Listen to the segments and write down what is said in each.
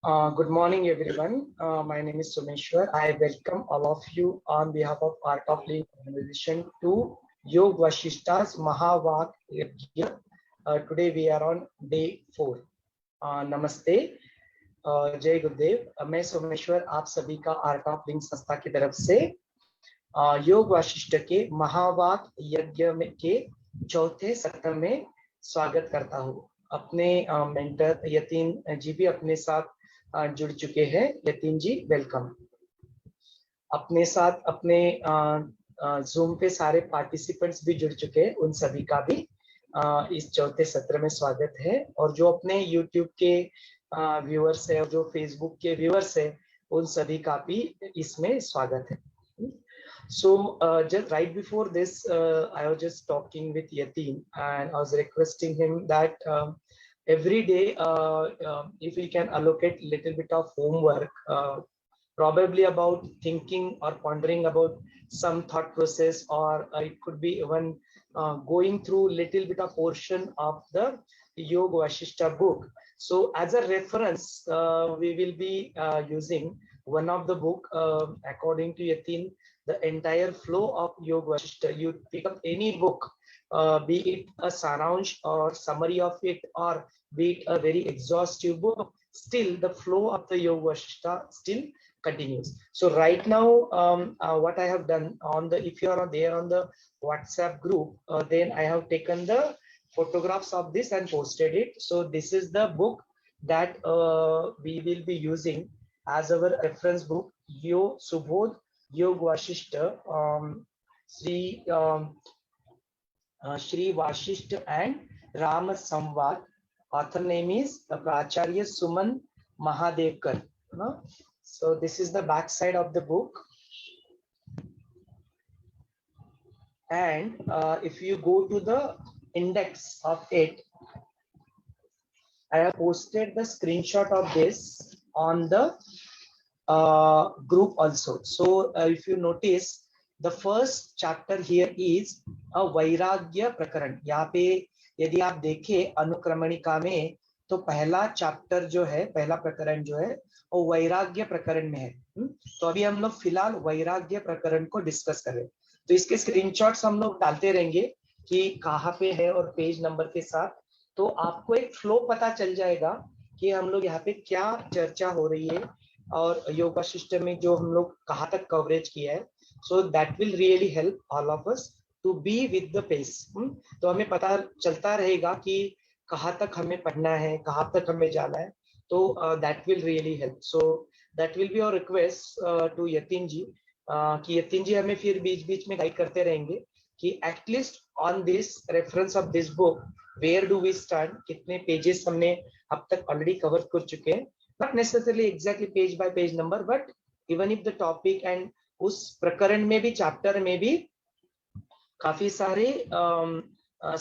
Good morning, everyone. My name is Sumeshwar. I welcome all of you on behalf of Art of Living Organization to Yog Vashishta's Mahavak Yajna. Today we are on day 4. नमस्ते, जय गुरुदेव। मैं सोमेश्वर आप सभी का art of living संस्था की तरफ से योग वाशिष्ठ के महावाक यज्ञ के चौथे सत्र में स्वागत करता हूँ। अपने मेंटर यतीन जी भी अपने साथ जुड़ चुके हैं। यतीन जी वेलकम। अपने साथ अपने जूम पे सारे पार्टिसिपेंट्स भी जुड़ चुके हैं, उन सभी का भी इस चौथे सत्र में स्वागत है। और जो अपने यूट्यूब के व्यूअर्स है और जो फेसबुक के व्यूअर्स है, उन सभी का भी इसमें स्वागत है। So just right before this, I was just talking with Yatin and I was requesting him that every day, if we can allocate little bit of homework, probably about thinking or pondering about some thought process, or it could be even going through little bit of portion of the Yoga Vashishta book. So as a reference, we will be using one of the book according to Yatin. The entire flow of Yoga Vashishta. You pick up any book, be it a saransh or summary of it, or be it a very exhaustive book, still the flow of the Yoga Vashishta still continues. So right now, what I have done on the, if you are there on the WhatsApp group, then I have taken the photographs of this and posted it. So this is the book that we will be using as our reference book, Yo Subodh Yoga Vashishta, Sri Vashishta and Rama Samvad. Author name is Pracharya Suman Mahadevkar. So this is the back side of the book. And if you go to the index of it, I have posted the screenshot of this on the group also. So if you notice, the first chapter here is a Vairagya Prakaran. यहाँ पे यदि आप देखें अनुक्रमणिका में, तो पहला chapter जो है, पहला प्रकरण जो है, वो वैराग्य प्रकरण में है। तो अभी हम लोग फिलहाल वैराग्य प्रकरण को डिस्कस कर रहे हैं। तो इसके स्क्रीनशॉट्स हम लोग डालते रहेंगे कि कहाँ पे है और पेज नंबर के साथ, तो आपको एक फ्लो पता चल जाएगा कि हम लोग यहाँ पे क्या चर्चा हो रही है और योगा सिस्टम में जो हम लोग कहाँ तक कवरेज किया है। So that will really help all of us to be with the pace. तो हमें पता चलता रहेगा कि कहाँ तक हमें पढ़ना है, कहाँ तक हमें जाना है। तो that will really help. So that will be your request to Yatin ji, कि यतीन जी हमें फिर बीच बीच में गाइड करते रहेंगे कि at least on this reference of this book where do we start, कितने पेजेस हमने अब तक ऑलरेडी कवर कर चुके हैं। Not necessarily exactly page by page number, but even if the topic and उस प्रकरण में भी, चैप्टर में भी काफी सारे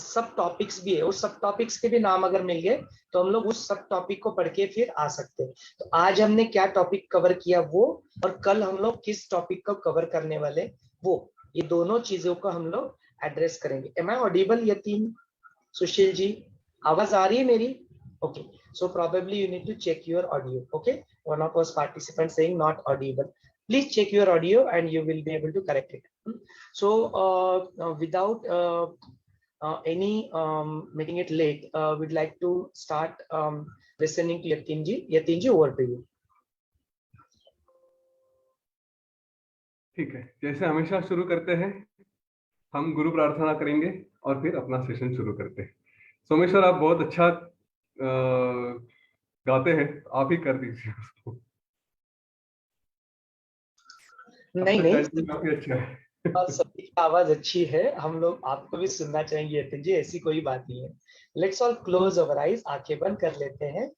सब टॉपिक्स भी है, उस सब टॉपिक्स के भी नाम अगर मिल गए तो हम लोग उस सब टॉपिक को पढ़ के फिर आ सकते हैं। तो आज हमने क्या टॉपिक कवर किया वो, और कल हम लोग किस टॉपिक को कवर करने वाले वो, ये दोनों चीजों को हम लोग एड्रेस करेंगे। Am I audible Yatin, Sushil ji? आवाज आ रही है मेरी? Okay, so probably you need to check your audio. Okay, one of us participants saying not audible. Please check your audio and you will be able to correct it. So without any making it late, we'd like to start listening to Yatin ji. Yatin ji, over to you. ठीक है, जैसे हमेशा शुरू करते हैं, हम गुरु प्रार्थना करेंगे और फिर अपना सेशन शुरू करते हैं। सोमेश्वर, आप बहुत अच्छा गाते हैं, आप ही कर दीजिए उसको। नहीं काफी अच्छा है। और सभी की आवाज अच्छी है, हम लोग आपको भी सुनना चाहेंगे यतीन जी, ऐसी कोई बात नहीं है। Let's all close our eyes, आंखें बंद कर लेते हैं।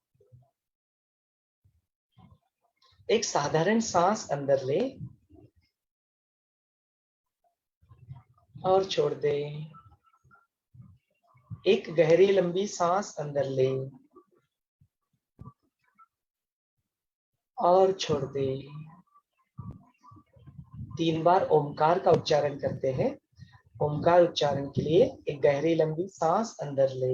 एक साधारण सांस अंदर ले और छोड़ दे। एक गहरी लंबी सांस अंदर ले और छोड़ दे। 3 बार ओमकार का उच्चारण करते हैं। ओमकार उच्चारण के लिए एक गहरी लंबी सांस अंदर ले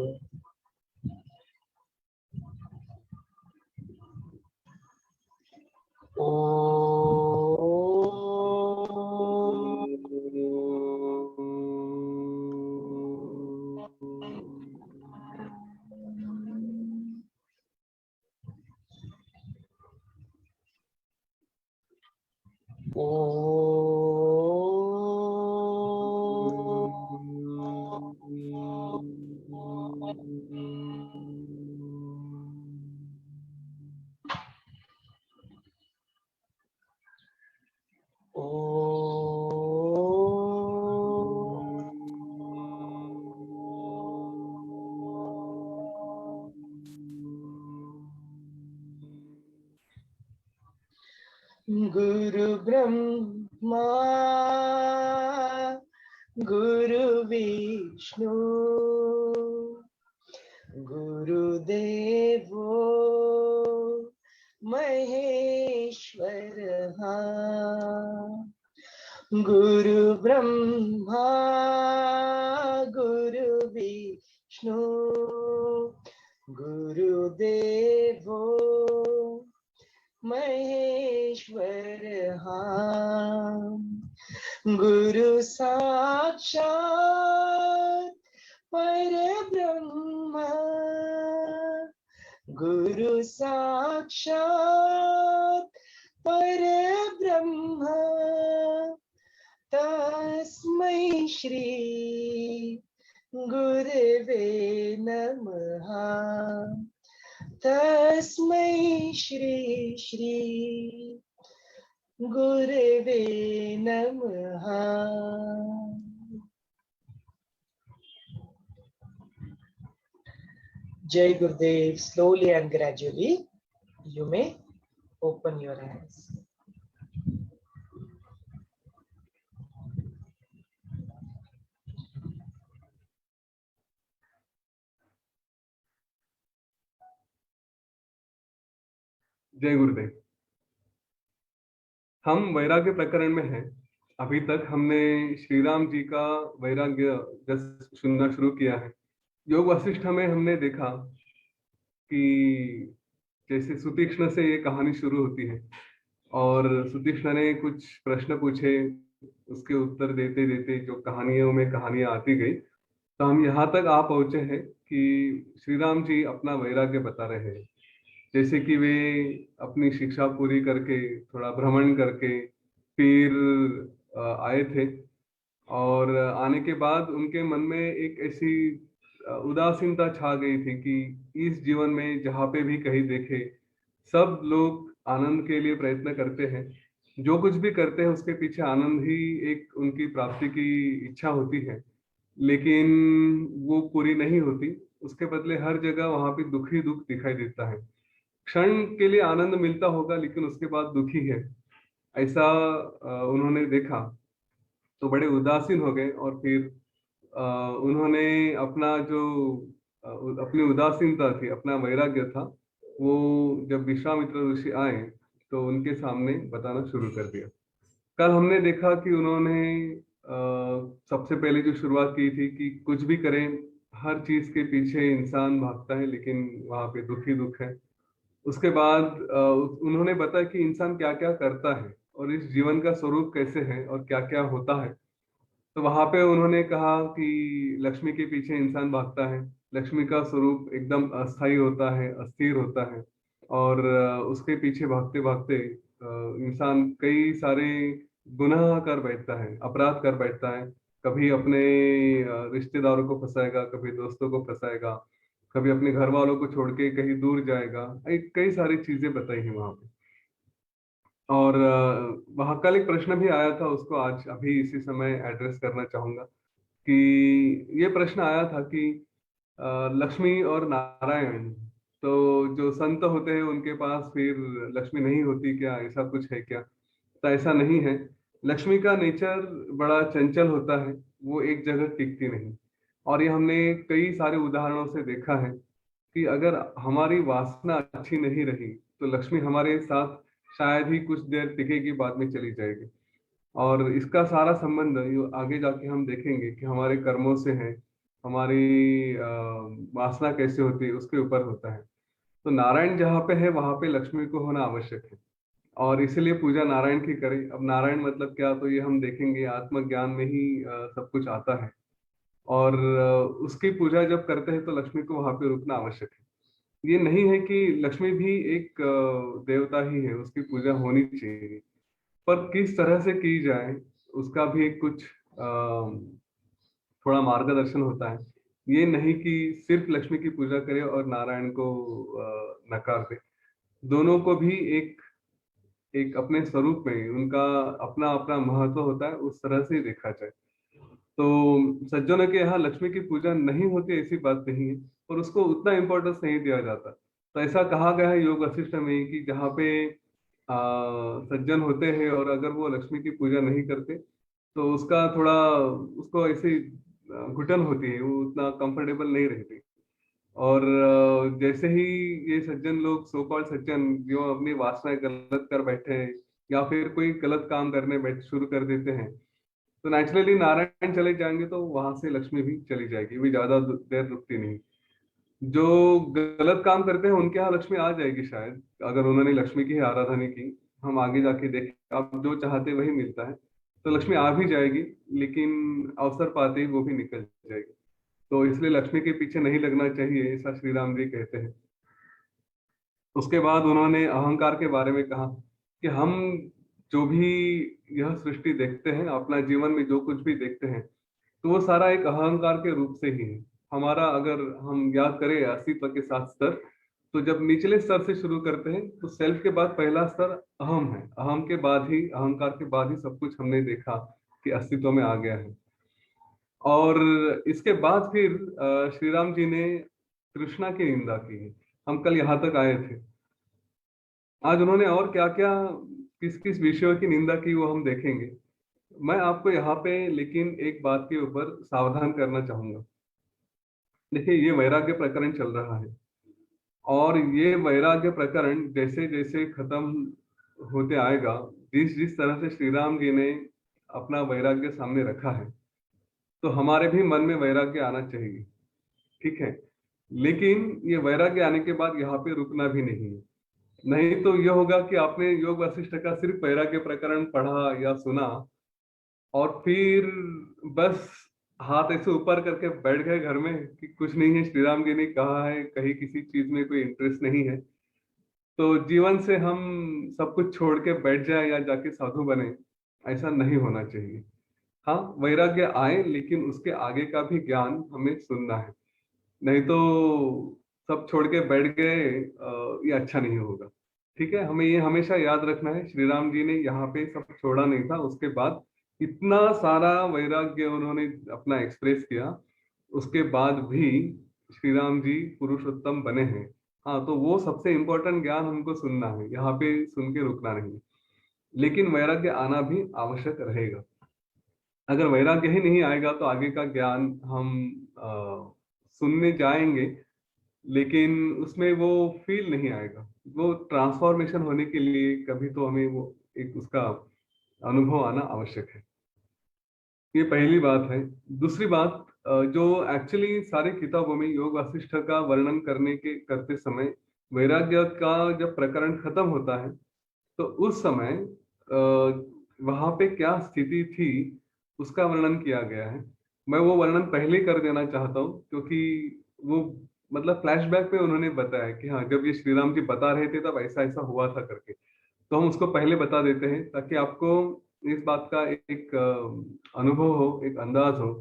गुरु ब्रह्मा गुरु विष्णु गुरुदेवो महेश्वरः गुरु ब्रह्मा गुरु विष्णु गुरुदेवो महेश्वरः गुरु साक्षात् परब्रह्म गुरु साक्षात् परब्रह्म तस्मै श्री गुरवे नमः तस्मै श्री श्री गुरवे नमः। Jai Gurudev. Slowly and gradually you may open your eyes. जय गुरुदेव। हम वैराग्य प्रकरण में हैं। अभी तक हमने श्री राम जी का वैराग्य जस्ट सुनना शुरू किया है। योग वशिष्ठ में हमने देखा कि जैसे सुतीक्ष्ण से ये कहानी शुरू होती है और सुतीक्ष्ण ने कुछ प्रश्न पूछे, उसके उत्तर देते देते जो कहानियों में कहानियां आती गई, तो हम यहाँ तक आ पहुंचे हैं कि श्री राम जी अपना वैराग्य बता रहे हैं। जैसे कि वे अपनी शिक्षा पूरी करके थोड़ा भ्रमण करके फिर आए थे और आने के बाद उनके मन में एक ऐसी उदासीनता छा गई थी कि इस जीवन में जहाँ पे भी कहीं देखे सब लोग आनंद के लिए प्रयत्न करते हैं, जो कुछ भी करते हैं उसके पीछे आनंद ही एक उनकी प्राप्ति की इच्छा होती है, लेकिन वो पूरी नहीं होती। उसके बदले हर जगह वहां पे दुख ही दुख दिखाई देता है। क्षण के लिए आनंद मिलता होगा लेकिन उसके बाद दुखी है, ऐसा उन्होंने देखा तो बड़े उदासीन हो गए। और फिर उन्होंने अपना जो अपनी उदासीनता थी, अपना वैराग्य था, वो जब विश्वामित्र ऋषि आए तो उनके सामने बताना शुरू कर दिया। कल हमने देखा कि उन्होंने सबसे पहले जो शुरुआत की थी कि कुछ भी करें, हर चीज के पीछे इंसान भागता है लेकिन वहां पे दुख ही दुख है। उसके बाद उन्होंने बताया कि इंसान क्या क्या करता है और इस जीवन का स्वरूप कैसे है और क्या क्या होता है। तो वहां पे उन्होंने कहा कि लक्ष्मी के पीछे इंसान भागता है, लक्ष्मी का स्वरूप एकदम अस्थायी होता है, अस्थिर होता है और उसके पीछे भागते भागते इंसान कई सारे गुनाह कर बैठता है, अपराध कर बैठता है। कभी अपने रिश्तेदारों को फंसाएगा, कभी दोस्तों को फंसाएगा, कभी अपने घर वालों को छोड़ के कहीं दूर जाएगा। कई सारी चीजें बताई हैं वहां पे। और वहां कल एक प्रश्न भी आया था, उसको आज अभी इसी समय एड्रेस करना चाहूंगा कि ये प्रश्न आया था कि लक्ष्मी और नारायण, तो जो संत होते हैं उनके पास फिर लक्ष्मी नहीं होती क्या, ऐसा कुछ है क्या? तो ऐसा नहीं है। लक्ष्मी का नेचर बड़ा चंचल होता है, वो एक जगह टिकती नहीं। और ये हमने कई सारे उदाहरणों से देखा है कि अगर हमारी वासना अच्छी नहीं रही तो लक्ष्मी हमारे साथ शायद ही कुछ देर टिकेगी, बाद में चली जाएगी। और इसका सारा संबंध आगे जाके हम देखेंगे कि हमारे कर्मों से है, हमारी वासना कैसे होती है उसके ऊपर होता है। तो नारायण जहाँ पे है वहां पे लक्ष्मी को होना आवश्यक है और इसीलिए पूजा नारायण की करें। अब नारायण मतलब क्या, तो ये हम देखेंगे आत्मज्ञान में ही सब कुछ आता है। और उसकी पूजा जब करते हैं तो लक्ष्मी को वहां पे रुकना आवश्यक है। ये नहीं है कि लक्ष्मी भी एक देवता ही है, उसकी पूजा होनी चाहिए। पर किस तरह से की जाए उसका भी कुछ थोड़ा मार्गदर्शन होता है। ये नहीं कि सिर्फ लक्ष्मी की पूजा करें और नारायण को नकार दे। दोनों को भी एक एक अपने स्वरूप में उनका अपना अपना महत्व होता है, उस तरह से ही देखा जाए। तो सज्जनों के यहाँ लक्ष्मी की पूजा नहीं होती ऐसी बात नहीं है, और उसको उतना इम्पोर्टेंस नहीं दिया जाता। तो ऐसा कहा गया है योग वशिष्ठ में कि जहाँ पे सज्जन होते हैं और अगर वो लक्ष्मी की पूजा नहीं करते तो उसका थोड़ा उसको ऐसी घुटन होती है, वो उतना कंफर्टेबल नहीं रहती। और जैसे ही ये सज्जन लोग, सो कॉल्ड सज्जन, जो अपनी वासनाएं गलत कर बैठे हैं या फिर कोई गलत काम करने बैठ शुरू कर देते हैं, तो नेचुरली नारायण चले जाएंगे तो वहां से लक्ष्मी भी चली जाएगी, भी ज्यादा देर रुकती नहीं। जो गलत काम करते हैं उनके यहाँ लक्ष्मी आ जाएगी शायद, अगर उन्होंने लक्ष्मी की ही आराधना की। हम आगे जाके देखें, आप जो चाहते वही मिलता है, तो लक्ष्मी आ भी जाएगी, लेकिन अवसर पाते ही वो भी निकल जाएगी। तो इसलिए लक्ष्मी के पीछे नहीं लगना चाहिए, ऐसा श्री राम जी कहते हैं। उसके बाद उन्होंने अहंकार के बारे में कहा कि हम जो भी यह सृष्टि देखते हैं, अपना जीवन में जो कुछ भी देखते हैं, तो वो सारा एक अहंकार के रूप से ही है। हमारा अगर हम याद करें अस्तित्व के साथ स्तर, तो जब निचले स्तर से शुरू करते हैं तो सेल्फ के बाद पहला स्तर अहम है, अहम के बाद ही, अहंकार के बाद ही सब कुछ हमने देखा कि अस्तित्व में आ गया है। और इसके बाद फिर श्री राम जी ने कृष्णा की निंदा की है। हम कल यहाँ तक आए थे। आज उन्होंने और क्या क्या, किस किस विषयों की निंदा की वो हम देखेंगे। मैं आपको यहाँ पे लेकिन एक बात के ऊपर सावधान करना चाहूंगा। देखिए, ये वैराग्य प्रकरण चल रहा है, और ये वैराग्य प्रकरण जैसे जैसे खत्म होते आएगा, जिस जिस तरह से श्री राम जी ने अपना वैराग्य सामने रखा है, तो हमारे भी मन में वैराग्य आना चाहिए। ठीक है, लेकिन ये वैराग्य आने के बाद यहाँ पे रुकना भी नहीं है। नहीं तो यह होगा कि आपने योग वशिष्ठ का सिर्फ वैराग्य प्रकरण पढ़ा या सुना, और फिर बस हाथ ऐसे ऊपर करके बैठ गए घर में कि कुछ नहीं है, श्री राम जी ने कहा है, कहीं किसी चीज में कोई इंटरेस्ट नहीं है, तो जीवन से हम सब कुछ छोड़ के बैठ जाए या जाके साधु बने। ऐसा नहीं होना चाहिए। हाँ, वैराग्य आए, लेकिन उसके आगे का भी ज्ञान हमें सुनना है। नहीं तो सब छोड़ के बैठ गए, ये अच्छा नहीं होगा। ठीक है, हमें ये हमेशा याद रखना है, श्री राम जी ने यहाँ पे सब छोड़ा नहीं था। उसके बाद इतना सारा वैराग्य उन्होंने अपना एक्सप्रेस किया, उसके बाद भी श्री राम जी पुरुषोत्तम बने हैं। हाँ, तो वो सबसे इम्पोर्टेंट ज्ञान हमको सुनना है, यहाँ पे सुन के रुकना नहीं। लेकिन वैराग्य आना भी आवश्यक रहेगा। अगर वैराग्य ही नहीं आएगा तो आगे का ज्ञान हम सुनने जाएंगे, लेकिन उसमें वो फील नहीं आएगा। वो ट्रांसफॉर्मेशन होने के लिए कभी तो हमें वो एक उसका अनुभव आना आवश्यक है। ये पहली बात है। दूसरी बात, जो एक्चुअली सारे किताबों में योग वासिष्ठ का वर्णन करते समय वैराग्य का जब प्रकरण खत्म होता है, तो उस समय वहां पे क्या स्थिति थी उसका वर्णन किया गया है। मैं वो वर्णन पहले कर देना चाहता हूँ, क्योंकि वो मतलब फ्लैशबैक में उन्होंने बताया कि हाँ, जब ये श्री राम जी बता रहे थे तब ऐसा ऐसा हुआ था करके। तो हम उसको पहले बता देते हैं ताकि आपको इस बात का एक अनुभव हो, एक अंदाज हो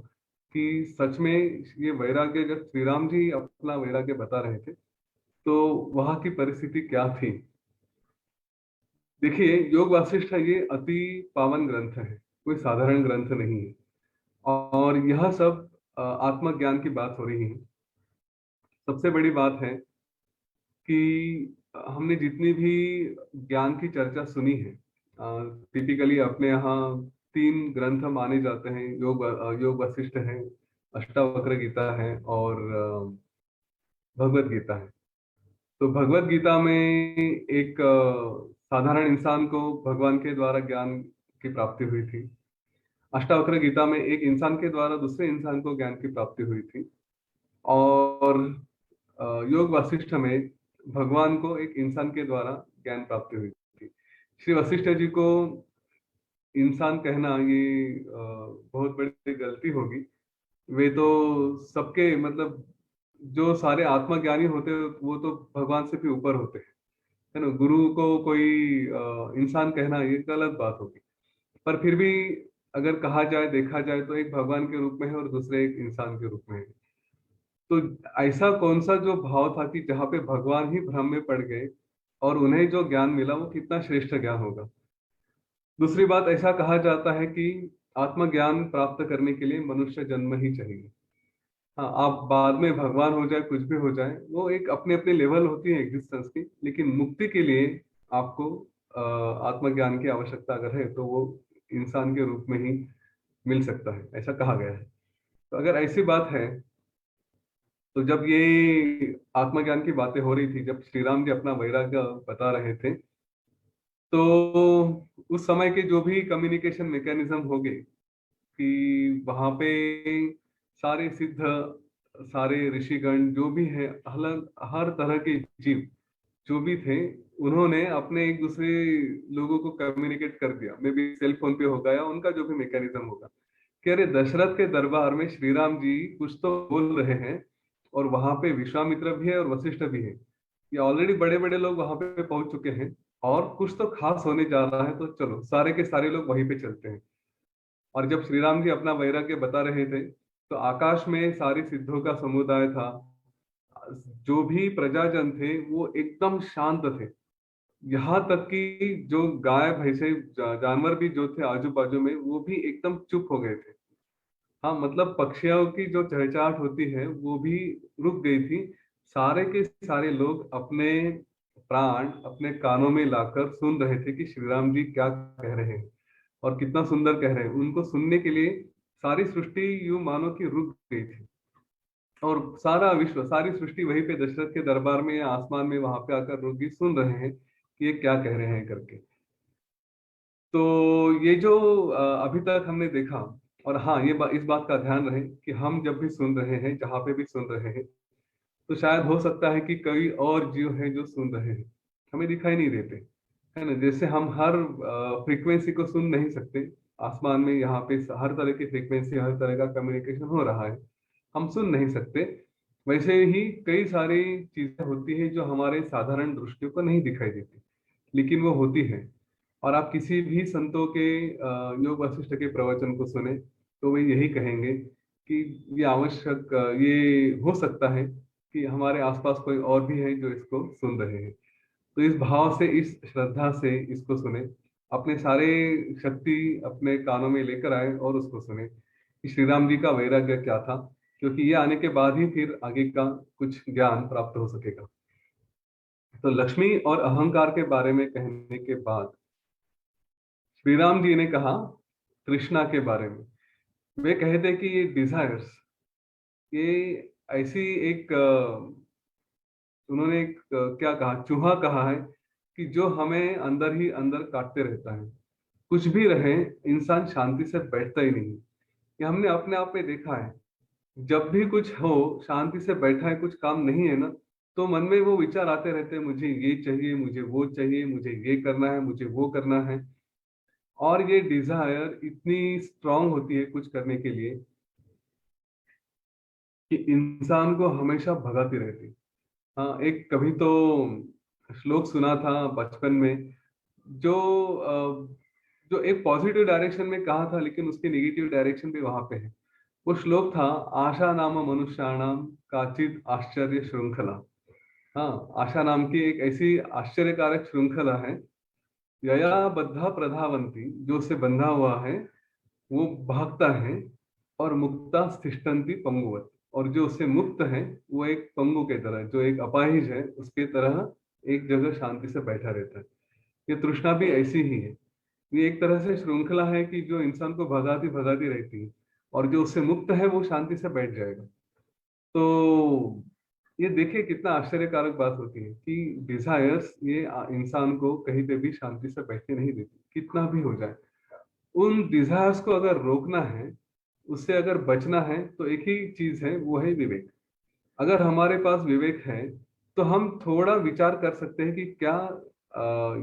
कि सच में ये वैराग्य, जब श्री राम जी अपना वैराग्य बता रहे थे तो वहां की परिस्थिति क्या थी। देखिए, योग वासिष्ठ ये अति पावन ग्रंथ है, कोई साधारण ग्रंथ नहीं है। और यह सब आत्मज्ञान की बात हो रही है। सबसे बड़ी बात है कि हमने जितनी भी ज्ञान की चर्चा सुनी है, टिपिकली अपने यहाँ तीन ग्रंथ माने जाते हैं। योग वशिष्ठ है, अष्टावक्र गीता है, और भगवत गीता है। तो भगवत गीता में एक साधारण इंसान को भगवान के द्वारा ज्ञान की प्राप्ति हुई थी। अष्टावक्र गीता में एक इंसान के द्वारा दूसरे इंसान को ज्ञान की प्राप्ति हुई थी। और योग वशिष्ठ में भगवान को एक इंसान के द्वारा ज्ञान प्राप्ति हुई थी। श्री वशिष्ठ जी को इंसान कहना ये बहुत बड़ी गलती होगी। वे तो सबके मतलब जो सारे आत्मज्ञानी होते हैं वो तो भगवान से भी ऊपर होते हैं। है ना। गुरु को कोई इंसान कहना ये गलत बात होगी, पर फिर भी अगर कहा जाए, देखा जाए तो एक भगवान के रूप में है और दूसरे एक इंसान के रूप में है। तो ऐसा कौन सा जो भाव था कि जहाँ पे भगवान ही भ्रम में पड़ गए और उन्हें जो ज्ञान मिला वो कितना श्रेष्ठ ज्ञान होगा। दूसरी बात, ऐसा कहा जाता है कि आत्मज्ञान प्राप्त करने के लिए मनुष्य जन्म ही चाहिए। हाँ, आप बाद में भगवान हो जाए, कुछ भी हो जाए, वो एक अपने अपने लेवल होती है एग्जिस्टेंस की, लेकिन मुक्ति के लिए आपको आत्मज्ञान की आवश्यकता अगर है तो वो इंसान के रूप में ही मिल सकता है, ऐसा कहा गया है। तो अगर ऐसी बात है, तो जब ये आत्मज्ञान की बातें हो रही थी, जब श्री राम जी अपना वैराग्य बता रहे थे, तो उस समय के जो भी कम्युनिकेशन मैकेनिज्म हो गए कि वहां पे सारे सिद्ध, सारे ऋषिगण जो भी है, हर तरह के जीव जो भी थे, उन्होंने अपने एक दूसरे लोगों को कम्युनिकेट कर दिया। मे बी सेल फोन पे होगा या उनका जो भी मैकेनिज्म होगा, कि अरे दशरथ के दरबार में श्री राम जी कुछ तो बोल रहे हैं, और वहां पे विश्वामित्र भी है और वशिष्ठ भी है। ये ऑलरेडी बड़े बड़े लोग वहां पे पहुंच चुके हैं, और कुछ तो खास होने जा रहा है, तो चलो सारे के सारे लोग वहीं पे चलते हैं। और जब श्री राम जी अपना वैराग्य बता रहे थे, तो आकाश में सारी सिद्धों का समुदाय था, जो भी प्रजाजन थे वो एकदम शांत थे। यहाँ तक कि जो गाय भैंसे जानवर भी जो थे आजू बाजू में, वो भी एकदम चुप हो गए थे। हाँ, मतलब पक्षियों की जो चहचहाट होती है वो भी रुक गई थी। सारे के सारे लोग अपने प्राण अपने कानों में लाकर सुन रहे थे कि श्री राम जी क्या कह रहे हैं, और कितना सुंदर कह रहे हैं। उनको सुनने के लिए सारी सृष्टि यूं मानो कि रुक गई थी, और सारा विश्व, सारी सृष्टि वहीं पे दशरथ के दरबार में या आसमान में वहां पे आकर रुक गई, सुन रहे हैं कि ये क्या कह रहे हैं करके। तो ये जो अभी तक हमने देखा, और हाँ इस बात का ध्यान रहे कि हम जब भी सुन रहे हैं, जहां पे भी सुन रहे हैं, तो शायद हो सकता है कि कई और जीव हैं जो सुन रहे हैं, हमें दिखाई नहीं देते, है ना। जैसे हम हर फ्रीक्वेंसी को सुन नहीं सकते, आसमान में यहाँ पे हर तरह की फ्रीक्वेंसी, हर तरह का कम्युनिकेशन हो रहा है, हम सुन नहीं सकते। वैसे ही कई सारी चीजें होती है जो हमारे साधारण दृष्टियों को नहीं दिखाई देती, लेकिन वो होती है। और आप किसी भी संतों के योग वशिष्ठ के प्रवचन को सुने, तो वे यही कहेंगे कि ये आवश्यक, ये हो सकता है कि हमारे आसपास कोई और भी है जो इसको सुन रहे हैं। तो इस भाव से, इस श्रद्धा से इसको सुने, अपने सारे शक्ति अपने कानों में लेकर आए और उसको सुने कि श्री राम जी का वैराग्य क्या था, क्योंकि ये आने के बाद ही फिर आगे का कुछ ज्ञान प्राप्त हो सकेगा। तो लक्ष्मी और अहंकार के बारे में कहने के बाद श्री राम जी ने कहा तृष्णा के बारे में। वे कहते कि ये डिजायर्स, ये ऐसी एक उन्होंने एक क्या कहा, चूहा कहा है कि जो हमें अंदर ही अंदर काटते रहता है। कुछ भी रहे, इंसान शांति से बैठता ही नहीं। ये हमने अपने आप में देखा है, जब भी कुछ हो, शांति से बैठा है, कुछ काम नहीं है ना, तो मन में वो विचार आते रहते हैं, मुझे ये चाहिए, मुझे वो चाहिए, मुझे ये करना है, मुझे वो करना है। और ये डिजायर इतनी स्ट्रांग होती है कुछ करने के लिए कि इंसान को हमेशा भगाती रहती है। हाँ, एक कभी तो श्लोक सुना था बचपन में, जो जो एक पॉजिटिव डायरेक्शन में कहा था, लेकिन उसके नेगेटिव डायरेक्शन भी वहां पे है। वो श्लोक था, आशा नाम मनुष्याणाम काचित आश्चर्य श्रृंखला। हाँ, आशा नाम की एक ऐसी आश्चर्यकारक श्रृंखला है, यया बद्धा प्रधावंती, जो उससे बंधा हुआ है वो भागता है, और मुक्ता तिष्ठन्ति पंगुवत, और जो उससे मुक्त है वो एक पंगु के तरह, जो एक अपाहिज है उसके तरह एक जगह शांति से बैठा रहता है। ये तृष्णा भी ऐसी ही है। ये एक तरह से श्रृंखला है कि जो इंसान को भगाती भगाती रहती है, और जो उससे मुक्त है वो शांति से बैठ जाएगा। तो ये देखिए कितना आश्चर्यकारक बात होती है कि डिजायर्स ये इंसान को कहीं पे भी शांति से बैठने नहीं देती, कितना भी हो जाए। उन डिजायर्स को अगर रोकना है, उससे अगर बचना है, तो एक ही चीज है, वो है विवेक। अगर हमारे पास विवेक है, तो हम थोड़ा विचार कर सकते हैं कि क्या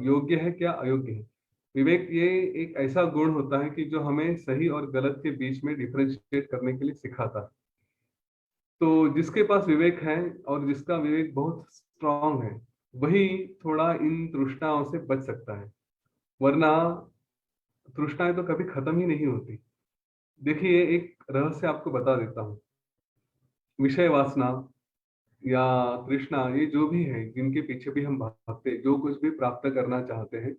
योग्य है, क्या अयोग्य है। विवेक ये एक ऐसा गुण होता है कि जो हमें सही और गलत के बीच में डिफरेंशिएट करने के लिए सिखाता है। तो जिसके पास विवेक है और जिसका विवेक बहुत स्ट्रांग है, वही थोड़ा इन तृष्णाओं से बच सकता है, वरना तृष्णाएं तो कभी खत्म ही नहीं होती। देखिए, एक रहस्य आपको बता देता हूँ। विषय वासना या तृष्णा, ये जो भी है, जिनके पीछे भी हम भागते, जो कुछ भी प्राप्त करना चाहते हैं,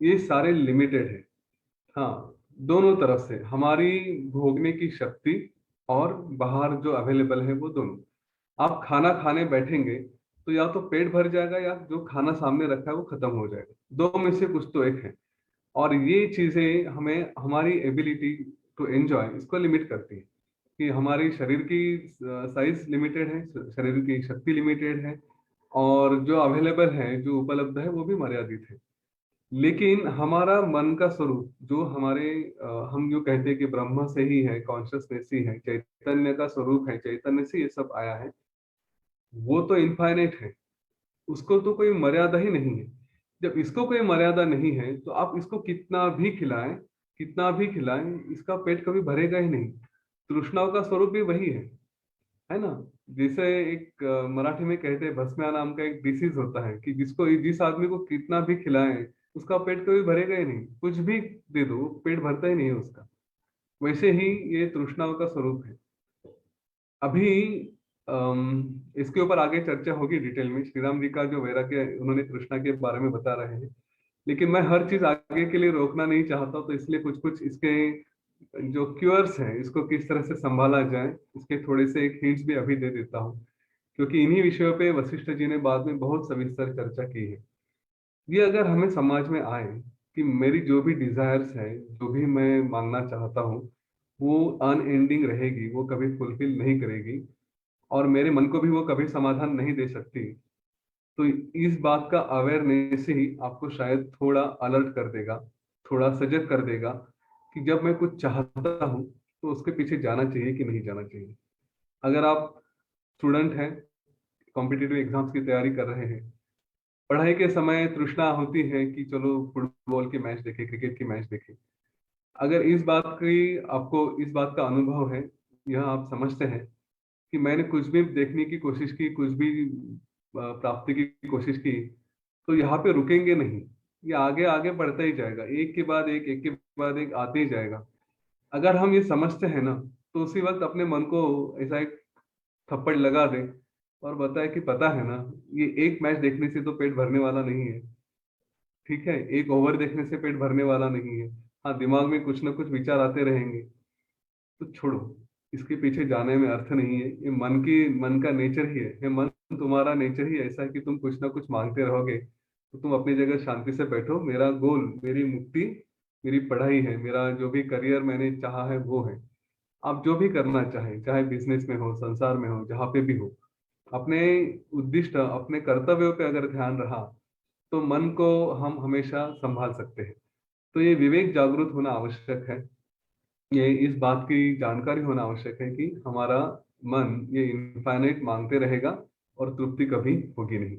ये सारे लिमिटेड है। हाँ, दोनों तरफ से हमारी भोगने की शक्ति और बाहर जो अवेलेबल है वो दोनों। आप खाना खाने बैठेंगे तो या तो पेट भर जाएगा या जो खाना सामने रखा है वो खत्म हो जाएगा, दो में से कुछ तो एक है। और ये चीजें हमें हमारी एबिलिटी टू एंजॉय इसको लिमिट करती है, कि हमारी शरीर की साइज लिमिटेड है, शरीर की शक्ति लिमिटेड है, और जो अवेलेबल है, जो उपलब्ध है, वो भी मर्यादित है। लेकिन हमारा मन का स्वरूप जो हमारे हम जो कहते हैं कि ब्रह्म से ही है, कॉन्शियसनेस ही है, चैतन्य का स्वरूप है, चैतन्य से ये सब आया है, वो तो इनफाइनाइट है। उसको तो कोई मर्यादा ही नहीं है। जब इसको कोई मर्यादा नहीं है तो आप इसको कितना भी खिलाएं, कितना भी खिलाएं, इसका पेट कभी भरेगा ही नहीं। तृष्णाओं का स्वरूप भी वही है ना। जैसे एक मराठी में कहते हैं, भस्म्या नाम का एक डिसीज होता है कि जिस आदमी को कितना भी खिलाएं उसका पेट कभी भरेगा ही नहीं, कुछ भी दे दो पेट भरता ही नहीं है उसका। वैसे ही ये तृष्णाओं का स्वरूप है। अभी इसके ऊपर आगे चर्चा होगी डिटेल में, श्री राम जी का जो वैराग्य उन्होंने कृष्णा के बारे में बता रहे हैं। लेकिन मैं हर चीज आगे के लिए रोकना नहीं चाहता, तो इसलिए कुछ कुछ इसके जो क्यूअर्स हैं, इसको किस तरह से संभाला जाए, इसके थोड़े से एक हिंट्स भी अभी दे देता हूँ। क्योंकि इन्हीं विषयों पे वशिष्ठ जी ने बाद में बहुत सविस्तर चर्चा की है। ये अगर हमें समाज में आए कि मेरी जो भी डिजायर्स है, जो भी मैं मांगना चाहता हूँ, वो अनएंडिंग रहेगी, वो कभी फुलफिल नहीं करेगी, और मेरे मन को भी वो कभी समाधान नहीं दे सकती, तो इस बात का अवेयरनेस ही आपको शायद थोड़ा अलर्ट कर देगा, थोड़ा सजग कर देगा कि जब मैं कुछ चाहता हूँ तो उसके पीछे जाना चाहिए कि नहीं जाना चाहिए। अगर आप स्टूडेंट हैं, कॉम्पिटिटिव एग्जाम्स की तैयारी कर रहे हैं, पढ़ाई के समय तृष्णा होती है कि चलो फुटबॉल की मैच देखें, क्रिकेट की मैच देखें। अगर इस बात का अनुभव है, यह आप समझते हैं कि मैंने कुछ भी देखने की कोशिश की, कुछ भी प्राप्ति की कोशिश की, तो यहाँ पे रुकेंगे नहीं। ये आगे आगे बढ़ता ही जाएगा, एक के बाद एक आते ही जाएगा। अगर हम ये समझते हैं ना, तो उसी वक्त अपने मन को ऐसा एक थप्पड़ लगा दे और बताए कि पता है ना, ये एक मैच देखने से तो पेट भरने वाला नहीं है। ठीक है, एक ओवर देखने से पेट भरने वाला नहीं है। हाँ, दिमाग में कुछ ना कुछ विचार आते रहेंगे, तो छोड़ो, इसके पीछे जाने में अर्थ नहीं है। ये मन का नेचर ही है। ये मन, तुम्हारा नेचर ही ऐसा है कि तुम कुछ ना कुछ मांगते रहोगे, तो तुम अपनी जगह शांति से बैठो। मेरा गोल, मेरी मुक्ति, मेरी पढ़ाई है, मेरा जो भी करियर मैंने चाहा है वो है। आप जो भी करना चाहें, चाहे बिजनेस में हो, संसार में हो, जहाँ पे भी हो, अपने उद्दिष्ट, अपने कर्तव्यों पे अगर ध्यान रहा, तो मन को हम हमेशा संभाल सकते हैं। तो ये विवेक जागृत होना आवश्यक है। ये इस बात की जानकारी होना आवश्यक है कि हमारा मन ये इनफाइनाइट मांगते रहेगा और तृप्ति कभी होगी नहीं।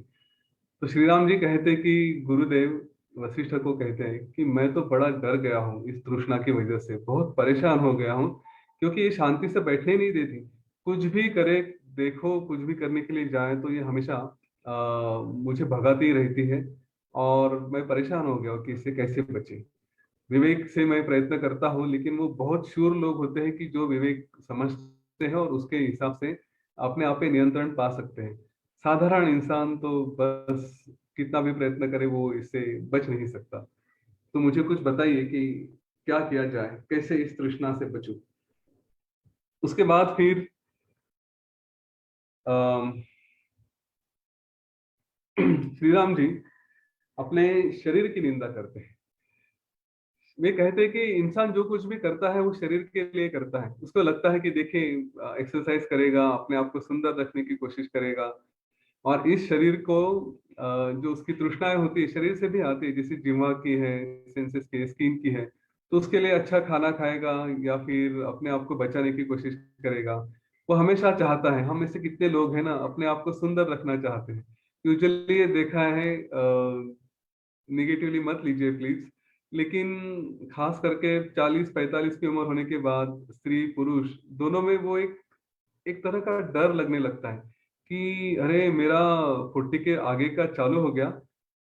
तो श्री राम जी कहते कि गुरुदेव वशिष्ठ को कहते हैं कि मैं तो बड़ा डर गया हूँ, इस तृष्णा की वजह से बहुत परेशान हो गया हूँ, क्योंकि ये शांति से बैठने नहीं देती। कुछ भी करे, देखो, कुछ भी करने के लिए जाए तो ये हमेशा मुझे भगाती ही रहती है, और मैं परेशान हो गया हूँ कि इससे कैसे बचे। विवेक से मैं प्रयत्न करता हूँ, लेकिन वो बहुत श्योर लोग होते हैं कि जो विवेक समझते हैं और उसके हिसाब से अपने आप पे नियंत्रण पा सकते हैं। साधारण इंसान तो बस कितना भी प्रयत्न करे वो इससे बच नहीं सकता। तो मुझे कुछ बताइए कि क्या किया जाए, कैसे इस तृष्णा से बचूं। उसके बाद फिर अम, श्री राम जी अपने शरीर की निंदा करते हैं। वे कहते हैं कि इंसान जो कुछ भी करता है वो शरीर के लिए करता है। उसको लगता है कि देखिए, एक्सरसाइज करेगा, अपने आप को सुंदर रखने की कोशिश करेगा, और इस शरीर को जो उसकी तृष्णाएं होती है शरीर से भी आती है, जैसे जिह्वा की है, सेंसेस की, स्किन की है, तो उसके लिए अच्छा खाना खाएगा या फिर अपने आप को बचाने की कोशिश करेगा। वो हमेशा चाहता है, हम में से कितने लोग हैं ना अपने आप को सुंदर रखना चाहते हैं। यूजुअली ये देखा है, निगेटिवली मत लीजिए प्लीज, लेकिन खास करके 40-45 की उम्र होने के बाद स्त्री पुरुष दोनों में वो एक एक तरह का डर लगने लगता है कि अरे मेरा 40 के आगे का चालू हो गया,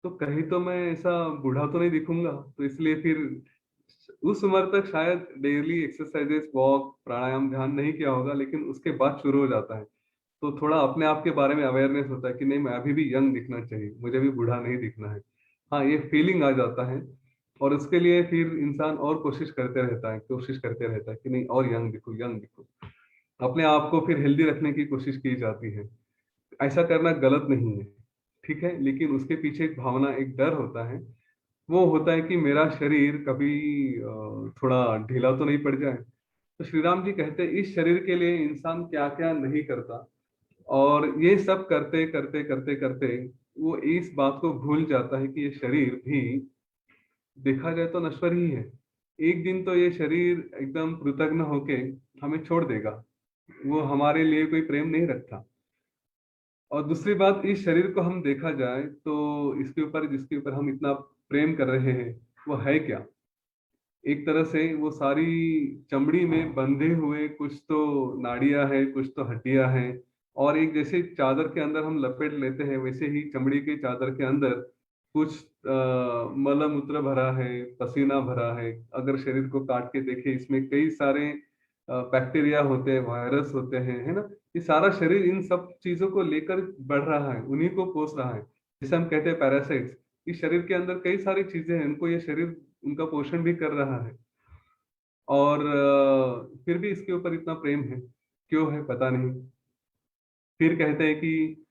तो कहीं तो मैं ऐसा बूढ़ा तो नहीं दिखूंगा। तो इसलिए फिर उस उम्र तक शायद डेली एक्सरसाइजेस, वॉक, प्राणायाम, ध्यान नहीं किया होगा, लेकिन उसके बाद शुरू हो जाता है। तो थोड़ा अपने आप के बारे में अवेयरनेस होता है कि नहीं, मैं अभी भी यंग दिखना चाहिए, मुझे भी बूढ़ा नहीं दिखना है। हाँ, ये फीलिंग आ जाता है। और उसके लिए फिर इंसान और कोशिश करते रहता है, कोशिश करते रहता है कि नहीं और यंग दिखो, यंग दिखो। अपने आप को फिर हेल्दी रखने की कोशिश की जाती है। ऐसा करना गलत नहीं है, ठीक है, लेकिन उसके पीछे एक भावना, एक डर होता है। वो होता है कि मेरा शरीर कभी थोड़ा ढीला तो नहीं पड़ जाए। तो श्री राम जी कहते हैं इस शरीर के लिए इंसान क्या क्या नहीं करता, और ये सब करते करते करते करते वो इस बात को भूल जाता है कि ये शरीर भी देखा जाए तो नश्वर ही है। एक दिन तो ये शरीर एकदम कृतघ्न होके हमें छोड़ देगा। वो हमारे लिए कोई प्रेम नहीं रखता। और दूसरी बात, इस शरीर को हम देखा जाए तो इसके ऊपर, जिसके ऊपर हम इतना प्रेम कर रहे हैं, वो है क्या? एक तरह से वो सारी चमड़ी में बंधे हुए कुछ तो नाड़ियां हैं, कुछ तो हड्डियां हैं। और एक जैसे चादर के अंदर हम लपेट लेते हैं, वैसे ही चमड़ी के चादर के अंदर कुछ मल मूत्र भरा है, पसीना भरा है। अगर शरीर को काट के देखे, इसमें कई सारे बैक्टीरिया होते हैं, वायरस होते हैं, है ना। ये सारा शरीर इन सब चीजों को लेकर बढ़ रहा है, उन्हीं को पोस रहा है, जिसे हम कहते हैं पैरासाइट्स। इस शरीर के अंदर कई सारी चीजें हैं, उनको ये शरीर उनका पोषण भी कर रहा है। और फिर भी इसके ऊपर इतना प्रेम है, क्यों है पता नहीं। फिर कहते हैं कि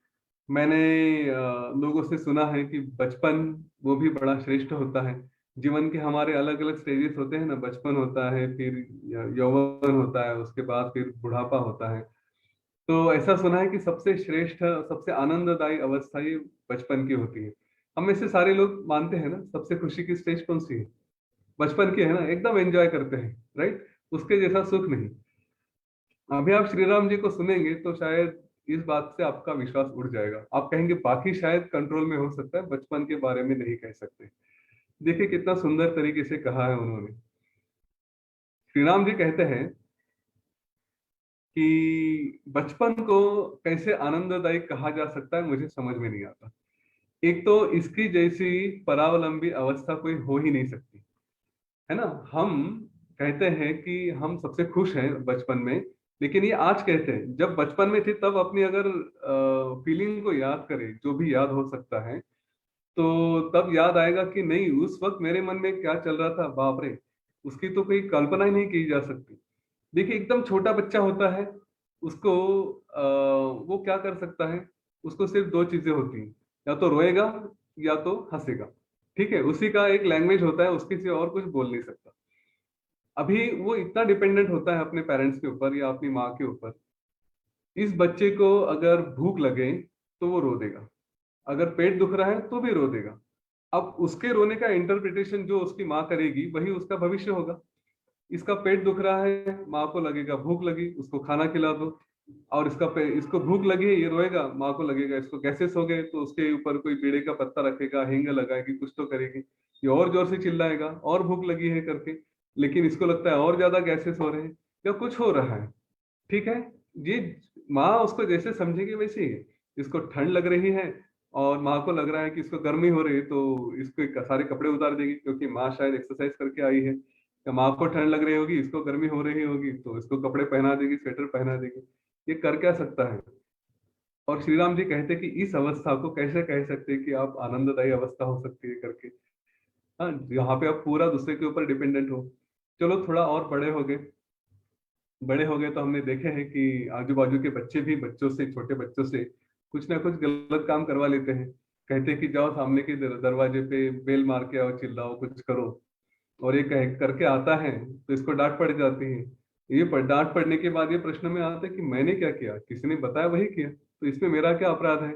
मैंने लोगों से सुना है कि बचपन वो भी बड़ा श्रेष्ठ होता है। जीवन के हमारे अलग अलग स्टेजेस होते हैं ना, बचपन होता है, फिर यौवन होता है, उसके बाद फिर बुढ़ापा होता है। तो ऐसा सुना है कि सबसे श्रेष्ठ, सबसे आनंददायी अवस्था ये बचपन की होती है। हम में से सारे लोग मानते हैं ना, सबसे खुशी की स्टेज कौन सी है? बचपन की है ना, एकदम एंजॉय करते हैं, राइट। उसके जैसा सुख नहीं। अभी आप श्री राम जी को सुनेंगे तो शायद इस बात से आपका विश्वास उड़ जाएगा। आप कहेंगे बाकी शायद कंट्रोल में हो सकता है, बचपन के बारे में नहीं कह सकते। देखिए कितना सुंदर तरीके से कहा है उन्होंने। श्री राम जी कहते हैं कि बचपन को कैसे आनंददायक कहा जा सकता है, मुझे समझ में नहीं आता। एक तो इसकी जैसी परावलंबी अवस्था कोई हो ही नहीं सकती, है ना। हम कहते हैं कि हम सबसे खुश हैं बचपन में, लेकिन ये आज कहते हैं, जब बचपन में थे तब अपनी अगर फीलिंग को याद करें, जो भी याद हो सकता है, तो तब याद आएगा कि नहीं, उस वक्त मेरे मन में क्या चल रहा था, बाप रे, उसकी तो कोई कल्पना ही नहीं की जा सकती। देखिए एकदम छोटा बच्चा होता है, उसको वो क्या कर सकता है? उसको सिर्फ दो चीजें होती हैं, या तो रोएगा या तो हंसेगा। ठीक है, उसी का एक लैंग्वेज होता है, उसके सिवा और कुछ बोल नहीं सकता। अभी वो इतना डिपेंडेंट होता है अपने पेरेंट्स के ऊपर या अपनी माँ के ऊपर। इस बच्चे को अगर भूख लगे तो वो रो देगा, अगर पेट दुख रहा है तो भी रो देगा। अब उसके रोने का इंटरप्रिटेशन जो उसकी माँ करेगी वही उसका भविष्य होगा। इसका पेट दुख रहा है, माँ को लगेगा भूख लगी, उसको खाना खिला दो। और इसको भूख लगी है, ये रोएगा, माँ को लगेगा इसको गैसेस हो गए, तो उसके ऊपर कोई बीड़े का पत्ता रखेगा, हींग लगाएगी, कुछ तो करेगी। ये और जोर से चिल्लाएगा और भूख लगी है करके, लेकिन इसको लगता है और ज्यादा गैसेस हो रहे हैं या कुछ हो रहा है। ठीक है, ये माँ उसको जैसे समझेगी वैसे ही है। इसको ठंड लग रही है और माँ को लग रहा है कि इसको गर्मी हो रही है, तो इसको सारे कपड़े उतार देगी, क्योंकि माँ शायद एक्सरसाइज करके आई है। या माँ को ठंड लग रही होगी, इसको गर्मी हो रही होगी, तो इसको कपड़े पहना देगी, स्वेटर पहना देगी। ये कर क्या सकता है? और श्री राम जी कहते कि इस अवस्था को कैसे कह सकते हैं कि आप आनंददायी अवस्था हो सकती है करके। हाँ, यहाँ पे आप पूरा दूसरे के ऊपर डिपेंडेंट हो। चलो थोड़ा और बड़े हो गए, बड़े हो गए तो हमने देखे हैं कि आजू बाजू के बच्चे भी बच्चों से, छोटे बच्चों से कुछ ना कुछ गलत काम करवा लेते हैं। कहते हैं कि जाओ सामने के दरवाजे पे बेल मार के आओ, चिल्लाओ, कुछ करो। और ये कह करके आता है तो इसको डांट पड़ जाती है। ये डांट पड़ने के बाद ये प्रश्न में आता है कि मैंने क्या किया, किसी ने बताया वही किया, तो इसमें मेरा क्या अपराध है?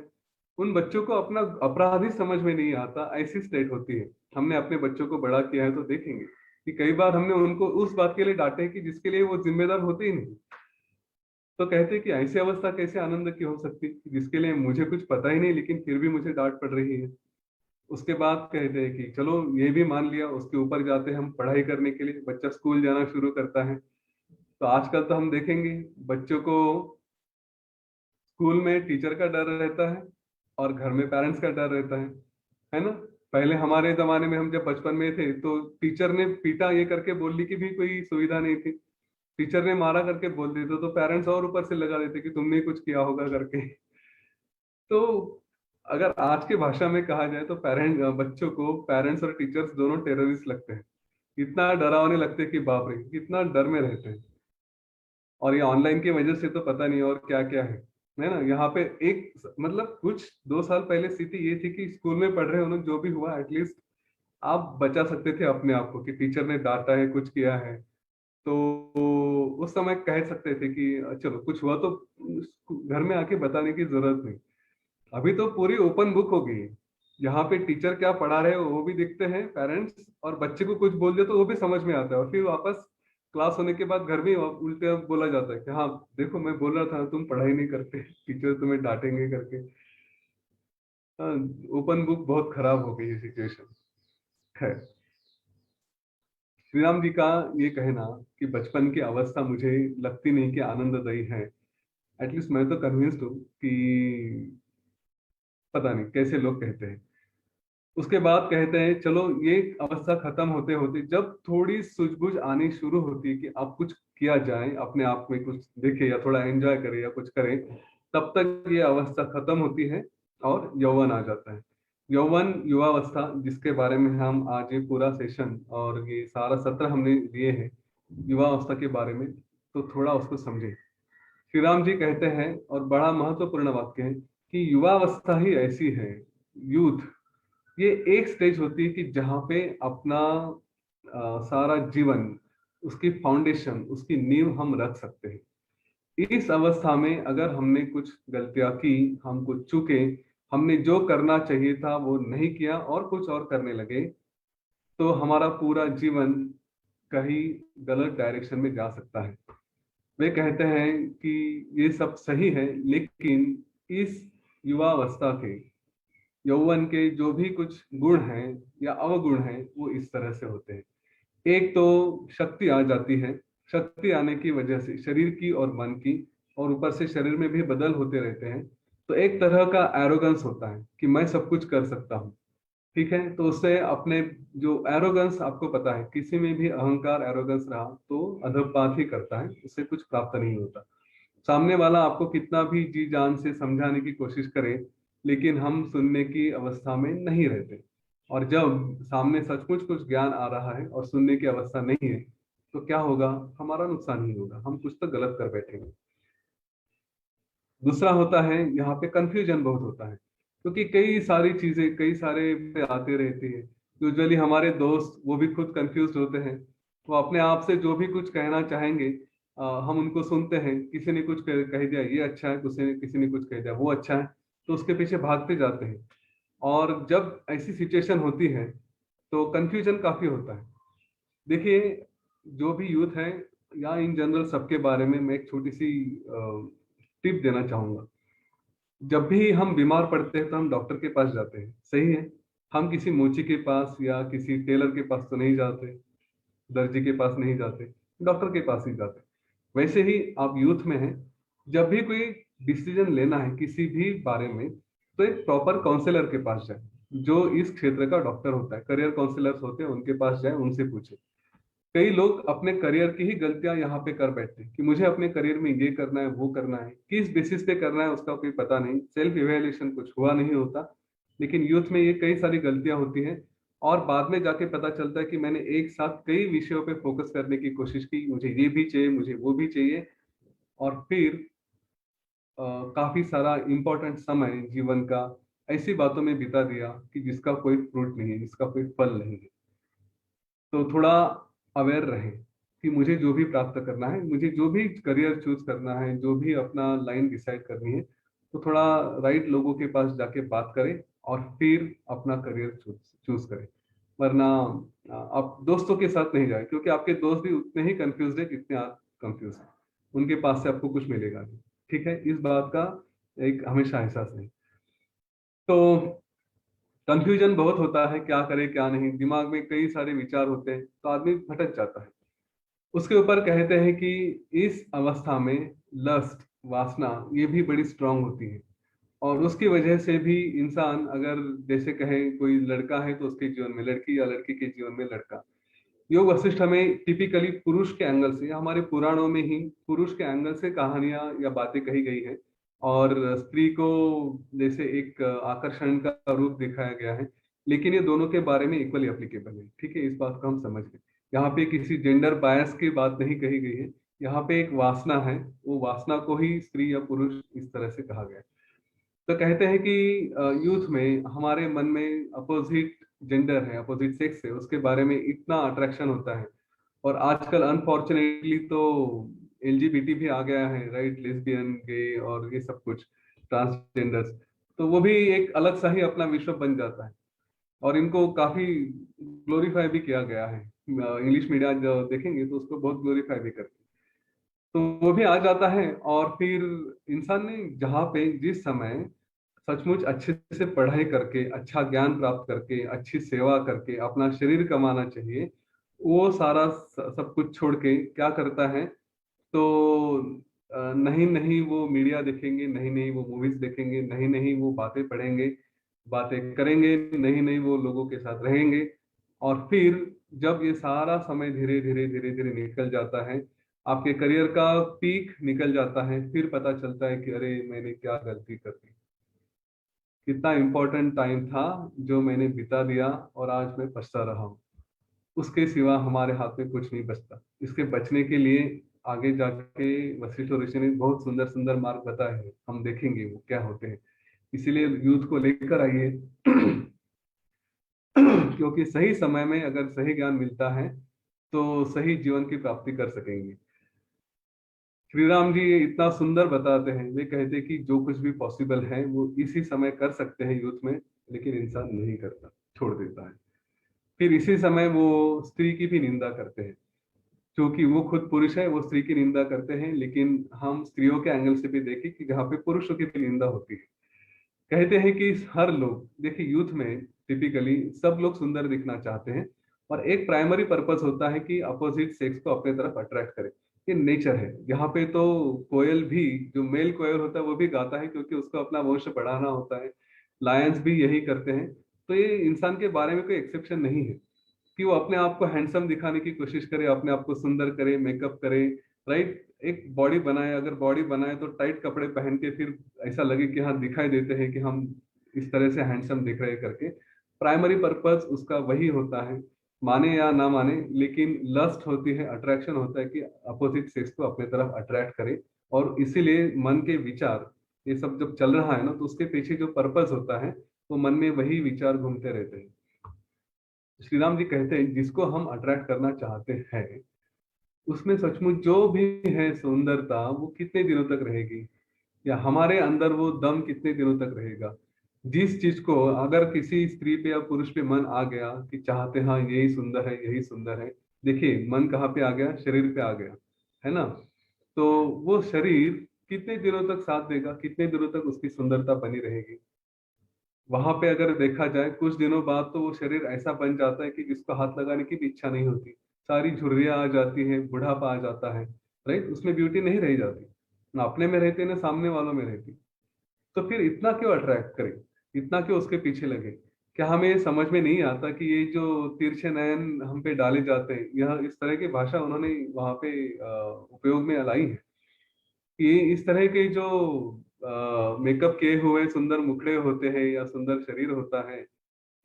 उन बच्चों को अपना अपराध ही समझ में नहीं आता, ऐसी स्टेट होती है। हमने अपने बच्चों को बड़ा किया है तो देखेंगे कि कई बार हमने उनको उस बात के लिए डांटे हैं कि जिसके लिए वो जिम्मेदार होते ही नहीं। तो कहते हैं कि ऐसी अवस्था कैसे आनंद की हो सकती है, जिसके लिए मुझे कुछ पता ही नहीं लेकिन फिर भी मुझे डांट पड़ रही है। उसके बाद कहते हैं कि चलो ये भी मान लिया, उसके ऊपर जाते हैं हम पढ़ाई करने के लिए, बच्चा स्कूल जाना शुरू करता है। तो आजकल तो हम देखेंगे बच्चों को स्कूल में टीचर का डर रहता है और घर में पेरेंट्स का डर रहता है ना। पहले हमारे जमाने में हम जब बचपन में थे तो टीचर ने पीटा ये करके बोलने की भी कोई सुविधा नहीं थी। टीचर ने मारा करके बोल देते तो पेरेंट्स और ऊपर से लगा देते कि तुमने कुछ किया होगा करके। तो अगर आज की भाषा में कहा जाए तो बच्चों को पेरेंट्स और टीचर्स दोनों टेररिस्ट लगते हैं। इतना डरावने लगते हैं कि बाप रे कितना डर में रहते हैं। और ये ऑनलाइन की वजह से तो पता नहीं और क्या क्या है ना। यहाँ पे एक मतलब कुछ 2 साल पहले स्थिति ये थी कि स्कूल में पढ़ रहे उन्होंने जो भी हुआ एटलीस्ट आप बचा सकते थे अपने आप को, कि टीचर ने डांटा है कुछ किया है तो उस समय कह सकते थे कि चलो कुछ हुआ तो घर में आके बताने की जरूरत नहीं। अभी तो पूरी ओपन बुक हो गई है। यहाँ पे टीचर क्या पढ़ा रहे हो वो भी देखते हैं पेरेंट्स, और बच्चे को कुछ बोल दिया तो वो भी समझ में आता है, और फिर वापस क्लास होने के बाद घर में उल्टे बोला जाता है कि हाँ देखो मैं बोल रहा था तुम पढ़ाई नहीं करते, टीचर तुम्हें डांटेंगे करके। ओपन बुक बहुत खराब हो गई है सिचुएशन है। श्री राम जी का ये कहना कि बचपन की अवस्था मुझे लगती नहीं कि आनंददायी है, एटलीस्ट मैं तो कन्विंस्ड हूँ कि पता नहीं कैसे लोग कहते हैं। उसके बाद कहते हैं चलो ये अवस्था खत्म होते होते जब थोड़ी सूझबूझ आनी शुरू होती है कि अब कुछ किया जाए, अपने आप में कुछ देखे या थोड़ा एंजॉय करे या कुछ करे, तब तक ये अवस्था खत्म होती है और यौवन आ जाता है। यौवन युवावस्था जिसके बारे में हम आज ये पूरा सेशन और ये सारा सत्र हमने लिए हैं युवावस्था के बारे में, तो थोड़ा उसको समझे। श्री राम जी कहते हैं और बड़ा महत्वपूर्ण वाक्य है कि युवावस्था ही ऐसी है, यूथ ये एक स्टेज होती है कि जहाँ पे अपना सारा जीवन, उसकी फाउंडेशन, उसकी नींव हम रख सकते हैं। इस अवस्था में अगर हमने कुछ गलतियां की, हम कुछ चूके, हमने जो करना चाहिए था वो नहीं किया और कुछ और करने लगे, तो हमारा पूरा जीवन कहीं गलत डायरेक्शन में जा सकता है। वे कहते हैं कि ये सब सही है, लेकिन इस युवावस्था के, यौवन के जो भी कुछ गुण हैं या अवगुण हैं वो इस तरह से होते हैं। एक तो शक्ति आ जाती है, शक्ति आने की वजह से शरीर की और मन की, और ऊपर से शरीर में भी बदल होते रहते हैं, तो एक तरह का एरोगेंस होता है कि मैं सब कुछ कर सकता हूँ। ठीक है, तो उससे अपने जो एरोगेंस, आपको पता है किसी में भी अहंकार एरोगेंस रहा तो अधपात ही करता है, उससे कुछ प्राप्त नहीं होता। सामने वाला आपको कितना भी जी जान से समझाने की कोशिश करे, लेकिन हम सुनने की अवस्था में नहीं रहते। और जब सामने सचमुच कुछ ज्ञान आ रहा है और सुनने की अवस्था नहीं है, तो क्या होगा, हमारा नुकसान ही होगा, हम कुछ तो गलत कर बैठेंगे। दूसरा होता है यहाँ पे कंफ्यूजन बहुत होता है, क्योंकि कई सारी चीजें कई सारे पे आते रहती है। यूजुअली हमारे दोस्त वो भी खुद कंफ्यूज होते हैं, वो अपने आप से जो भी कुछ कहना चाहेंगे हम उनको सुनते हैं। किसी ने कुछ कह दिया ये अच्छा है, किसी ने कुछ कह दिया वो अच्छा है, तो उसके पीछे भागते जाते हैं। और जब ऐसी सिचुएशन होती है तो कंफ्यूजन काफी होता है। देखिए, जो भी यूथ है या इन जनरल सबके बारे में मैं एक छोटी सी टिप देना चाहूंगा। जब भी हम बीमार पड़ते हैं तो हम डॉक्टर के पास जाते हैं, सही है। हम किसी मोची के पास या किसी टेलर के पास तो नहीं जाते, दर्जी के पास नहीं जाते, डॉक्टर के पास ही जाते। वैसे ही आप यूथ में हैं, जब भी कोई डिसीजन लेना है किसी भी बारे में, तो एक प्रॉपर काउंसलर के पास जाए, जो इस क्षेत्र का डॉक्टर होता है, करियर काउंसलर्स होते हैं, उनके पास जाए, उनसे पूछे। कई लोग अपने करियर की ही गलतियां यहाँ पे कर बैठते हैं कि मुझे अपने करियर में ये करना है वो करना है, किस बेसिस पे करना है उसका कोई पता नहीं, सेल्फ इवेल्युएशन कुछ हुआ नहीं होता। लेकिन यूथ में ये कई सारी गलतियां होती हैं, और बाद में जाके पता चलता है कि मैंने एक साथ कई विषयों पे फोकस करने की कोशिश की, मुझे ये भी चाहिए, मुझे वो भी चाहिए, और फिर काफी सारा इंपॉर्टेंट समय जीवन का ऐसी बातों में बिता दिया कि जिसका कोई फ्रूट नहीं है, जिसका कोई फल नहीं है। तो थोड़ा अवेयर रहे कि मुझे जो भी प्राप्त करना है, मुझे जो भी करियर चूज करना है, जो भी अपना लाइन डिसाइड करनी है, तो थोड़ा राइट लोगों के पास जाके बात करें और फिर अपना करियर चूज करें। वरना आप दोस्तों के साथ नहीं जाए, क्योंकि आपके दोस्त भी उतने ही कंफ्यूज है जितने आप कंफ्यूज हैं, उनके पास से आपको कुछ मिलेगा नहीं। ठीक है, इस बात का एक हमेशा एहसास नहीं। तो कंफ्यूजन बहुत होता है, क्या करे क्या नहीं, दिमाग में कई सारे विचार होते हैं तो आदमी भटक जाता है। उसके ऊपर कहते हैं कि इस अवस्था में लस्ट वासना ये भी बड़ी स्ट्रांग होती है। और उसकी वजह से भी इंसान, अगर जैसे कहें कोई लड़का है तो उसके जीवन में लड़की, या लड़की के जीवन में लड़का, योग वशिष्ठ हमें टिपिकली पुरुष के एंगल से, हमारे पुराणों में ही पुरुष के एंगल से कहानियां या बातें कही गई हैं, और स्त्री को जैसे एक आकर्षण का रूप दिखाया गया है। लेकिन ये दोनों के बारे में इक्वली एप्लीकेबल है, ठीक है, इस बात को हम समझ लें। यहाँ पे किसी जेंडर बायस की बात नहीं कही गई है। यहाँ पे एक वासना है, वो वासना को ही स्त्री या पुरुष इस तरह से कहा गया है। तो कहते हैं कि यूथ में हमारे मन में अपोजिट जेंडर है, अपोजिट सेक्स है, उसके बारे में इतना अट्रैक्शन होता है। और आजकल अनफॉर्चुनेटली तो एलजीबीटी भी आ गया है, राइट, लेस्बियन, गे और ये सब कुछ, ट्रांसजेंडर्स, तो वो भी एक अलग सा ही अपना विश्व बन जाता है। और इनको काफी ग्लोरीफाई भी किया गया है। इंग्लिश मीडिया जो देखेंगे तो उसको बहुत ग्लोरीफाई भी करते हैं। तो वो भी आ जाता है। और फिर इंसान ने जहाँ पे जिस समय सचमुच अच्छे से पढ़ाई करके, अच्छा ज्ञान प्राप्त करके, अच्छी सेवा करके अपना शरीर कमाना चाहिए, वो सारा सब कुछ छोड़ के क्या करता है, तो नहीं नहीं वो मीडिया देखेंगे, नहीं नहीं वो मूवीज देखेंगे, नहीं नहीं वो बातें पढ़ेंगे, बातें करेंगे, नहीं नहीं वो लोगों के साथ रहेंगे। और फिर जब ये सारा समय धीरे धीरे धीरे धीरे निकल जाता है, आपके करियर का पीक निकल जाता है, फिर पता चलता है कि अरे मैंने क्या गलती कर दी, कितना इंपॉर्टेंट टाइम था जो मैंने बिता दिया और आज मैं पछता रहा हूँ। उसके सिवा हमारे हाथ में कुछ नहीं बचता। इसके बचने के लिए आगे जाके वशिष्ठ ऋषि ने बहुत सुंदर सुंदर मार्ग बताए हैं, हम देखेंगे वो क्या होते हैं। इसीलिए यूथ को लेकर आइए क्योंकि सही समय में अगर सही ज्ञान मिलता है तो सही जीवन की प्राप्ति कर सकेंगे। श्री राम जी ये इतना सुंदर बताते हैं, वे कहते हैं कि जो कुछ भी पॉसिबल है वो इसी समय कर सकते हैं यूथ में, लेकिन इंसान नहीं करता, छोड़ देता है। फिर इसी समय वो स्त्री की भी निंदा करते हैं, क्योंकि वो खुद पुरुष है, वो स्त्री की निंदा करते हैं। लेकिन हम स्त्रियों के एंगल से भी देखें कि जहाँ पे पुरुषों की भी निंदा होती है। कहते हैं कि हर लोग, देखिए यूथ में टिपिकली सब लोग सुंदर दिखना चाहते हैं, और एक प्राइमरी पर्पस होता है कि अपोजिट सेक्स को अपने तरफ अट्रैक्ट करे। ये नेचर है। यहाँ पे तो कोयल भी, जो मेल कोयल होता है वो भी गाता है, क्योंकि उसको अपना वंश बढ़ाना होता है। लायंस भी यही करते हैं। तो ये इंसान के बारे में कोई एक्सेप्शन नहीं है कि वो अपने आप को हैंडसम दिखाने की कोशिश करे, अपने आप को सुंदर करे, मेकअप करे, राइट, एक बॉडी बनाए। अगर बॉडी बनाए तो टाइट कपड़े पहन के फिर ऐसा लगे कि हाँ दिखाई देते हैं कि हम इस तरह से हैंडसम दिख रहे करके। प्राइमरी पर्पस उसका वही होता है, माने या ना माने, लेकिन लस्ट होती है, अट्रैक्शन होता है कि अपोजिट सेक्स को अपने तरफ अट्रैक्ट करे। और इसीलिए मन के विचार, ये सब जब चल रहा है ना, तो उसके पीछे जो पर्पस होता है वो मन में वही विचार घूमते रहते हैं। श्री राम जी कहते हैं जिसको हम अट्रैक्ट करना चाहते हैं उसमें सचमुच जो भी है सुंदरता, वो कितने दिनों तक रहेगी, या हमारे अंदर वो दम कितने दिनों तक रहेगा। जिस चीज को अगर किसी स्त्री पे या पुरुष पे मन आ गया कि चाहते हाँ यही सुंदर है, यही सुंदर है, देखिए मन कहाँ पे आ गया, शरीर पे आ गया, है ना। तो वो शरीर कितने दिनों तक साथ देगा, कितने दिनों तक उसकी सुंदरता बनी रहेगी। वहां पे अगर देखा जाए कुछ दिनों बाद तो वो शरीर ऐसा बन जाता है कि जिसको हाथ लगाने की भी इच्छा नहीं होती, सारी झुर्रियां आ जाती हैं, बुढ़ापा आ जाता है, राइट, उसमें ब्यूटी नहीं रह जाती, ना अपने में रहती ना सामने वालों में रहती। तो फिर इतना क्यों अट्रैक्ट करें, इतना क्यों उसके पीछे लगे। क्या हमें ये समझ में नहीं आता कि ये जो तिरछे नयन हम पे डाले जाते हैं, यह इस तरह की भाषा उन्होंने वहां पे उपयोग में लाई है। ये इस तरह के जो मेकअप किए हुए सुंदर मुखड़े होते हैं या सुंदर शरीर होता है,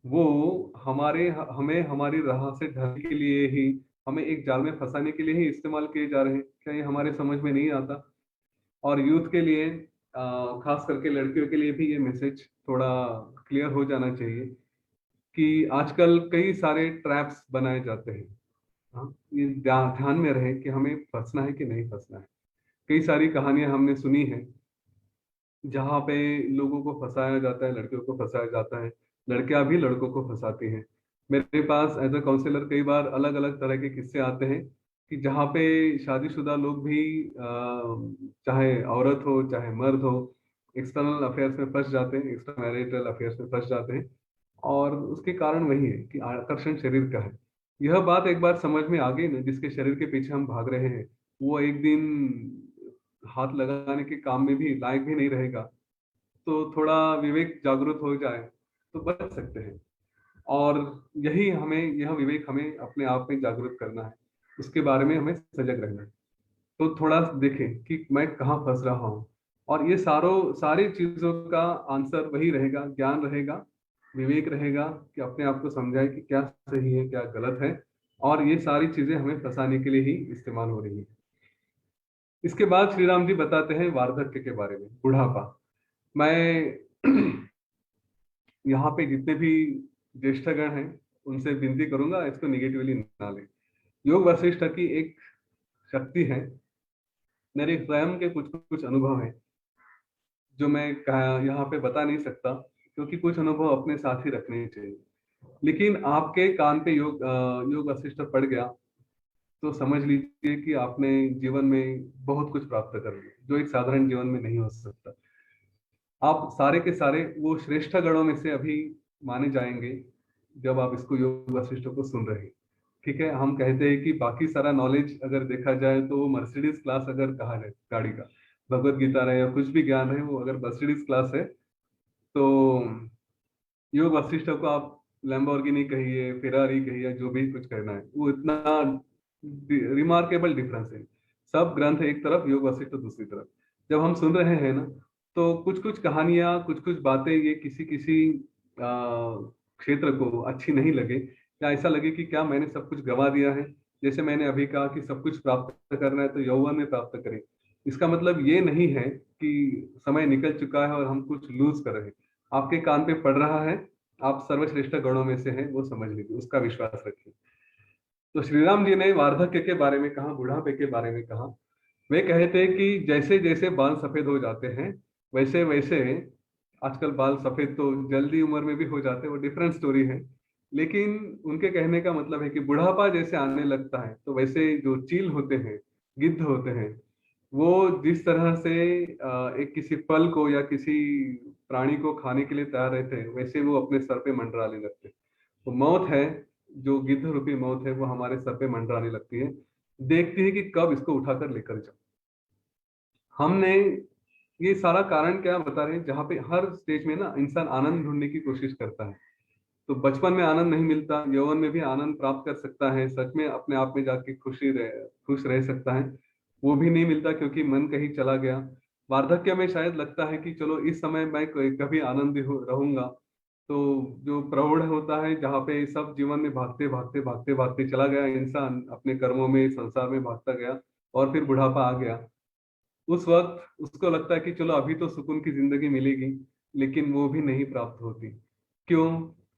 वो हमारे हमें हमारी राह से ढकने के लिए ही, हमें एक जाल में फंसाने के लिए ही इस्तेमाल किए जा रहे हैं। क्या ये हमारे समझ में नहीं आता। और यूथ के लिए, खास करके लड़कियों के लिए भी ये मैसेज थोड़ा क्लियर हो जाना चाहिए कि आजकल कई सारे ट्रैप्स बनाए जाते हैं। हाँ, ये ध्यान में रहे कि हमें फंसना है कि नहीं फंसना है। कई सारी कहानियां हमने सुनी है जहाँ पे लोगों को फंसाया जाता है, लड़कियों को फंसाया जाता है, लड़कियां भी लड़कों को फंसाती हैं। मेरे पास एज अ काउंसलर कई बार अलग अलग तरह के किस्से आते हैं कि जहाँ पे शादीशुदा लोग भी, चाहे औरत हो चाहे मर्द हो, एक्सटर्नल अफेयर्स में फंस जाते हैं, एक्स्ट्रा मैरिटल अफेयर्स में फंस जाते हैं। और उसके कारण वही है कि आकर्षण शरीर का है। यह बात एक बार समझ में आ गई ना, जिसके शरीर के पीछे हम भाग रहे हैं वो एक दिन हाथ लगाने के काम में भी लायक भी नहीं रहेगा, तो थोड़ा विवेक जागृत हो जाए तो बच सकते हैं। और यह विवेक हमें अपने आप में जागृत करना है, उसके बारे में हमें सजग रहना है। तो थोड़ा देखें कि मैं कहाँ फंस रहा हूँ, और ये सारी चीजों का आंसर वही रहेगा, ज्ञान रहेगा, विवेक रहेगा, कि अपने आप को समझाए कि क्या सही है क्या गलत है, और ये सारी चीजें हमें फंसाने के लिए ही इस्तेमाल हो रही है। इसके बाद श्री राम जी बताते हैं वार्धक्य के बारे में, बुढ़ापा। मैं यहाँ पे जितने भी ज्येष्ठगण हैं उनसे विनती करूंगा, इसको निगेटिवली ना लें। योग वशिष्ठ की एक शक्ति है, मेरे स्वयं के कुछ कुछ अनुभव हैं जो मैं यहाँ पे बता नहीं सकता, क्योंकि कुछ अनुभव अपने साथ ही रखने चाहिए। लेकिन आपके कान पे योग वशिष्ठ पड़ गया तो समझ लीजिए कि आपने जीवन में बहुत कुछ प्राप्त कर लिया, जो एक साधारण जीवन में नहीं हो सकता। आप सारे के सारे वो श्रेष्ठ गणों में से अभी माने जाएंगे जब आप इसको योग वशिष्ठ को सुन रहे हैं। ठीक है, हम कहते हैं कि बाकी सारा नॉलेज अगर देखा जाए तो वो मर्सिडीज क्लास अगर कहा जाए गाड़ी का, भगवत गीता रहे या कुछ भी ज्ञान है, वो अगर मर्सिडीज क्लास है, तो योग वशिष्ठ को आप लैम्बोर्गिनी कहिए, फेरारी कहिए, जो भी कुछ कहना है, वो इतना रिमार्केबल डिफरेंस है। सब ग्रंथ एक तरफ, योग वशिष्ठ दूसरी तरफ। जब हम सुन रहे हैं ना, तो कुछ कुछ कहानियां, कुछ कुछ बातें ये किसी किसी क्षेत्र को अच्छी नहीं लगे, या ऐसा लगे कि क्या मैंने सब कुछ गंवा दिया है। जैसे मैंने अभी कहा कि सब कुछ प्राप्त करना है तो यौवन में प्राप्त करें, इसका मतलब ये नहीं है कि समय निकल चुका है और हम कुछ लूज कर रहे हैं। आपके कान पे पड़ रहा है, आप सर्वश्रेष्ठ गणों में से हैं, वो समझ लीजिए, उसका विश्वास रखिए। तो श्री राम जी ने वार्धक्य के बारे में कहा, बुढ़ापे के बारे में कहा। वे कहते हैं कि जैसे जैसे बाल सफेद हो जाते हैं वैसे वैसे, आजकल बाल सफेद तो जल्दी उम्र में भी हो जाते हैं, वो डिफरेंट स्टोरी है। लेकिन उनके कहने का मतलब है कि बुढ़ापा जैसे आने लगता है तो वैसे जो चील होते हैं, गिद्ध होते हैं, वो जिस तरह से एक किसी फल को या किसी प्राणी को खाने के लिए तैयार रहते हैं, वैसे वो अपने सर पे मंडराने लगते हैं। तो मौत है, जो गिद्ध रूपी मौत है, वो हमारे सर पे मंडराने लगती है, देखती है कि कब इसको उठाकर लेकर जाओ। हमने ये सारा कारण क्या बता रहे हैं, जहाँ पे हर स्टेज में ना इंसान आनंद ढूंढने की कोशिश करता है। तो बचपन में आनंद नहीं मिलता, यौवन में भी आनंद प्राप्त कर सकता है, सच में अपने आप में जाके खुश रह सकता है, वो भी नहीं मिलता क्योंकि मन कहीं चला गया। वार्धक्य में शायद लगता है कि चलो इस समय मैं कभी आनंदी रहूंगा। तो जो प्रौढ़ होता है, जहाँ पे सब जीवन में भागते भागते भागते भागते चला गया इंसान, अपने कर्मों में संसार में भागता गया, और फिर बुढ़ापा आ गया, उस वक्त उसको लगता है कि चलो अभी तो सुकून की जिंदगी मिलेगी, लेकिन वो भी नहीं प्राप्त होती। क्यों?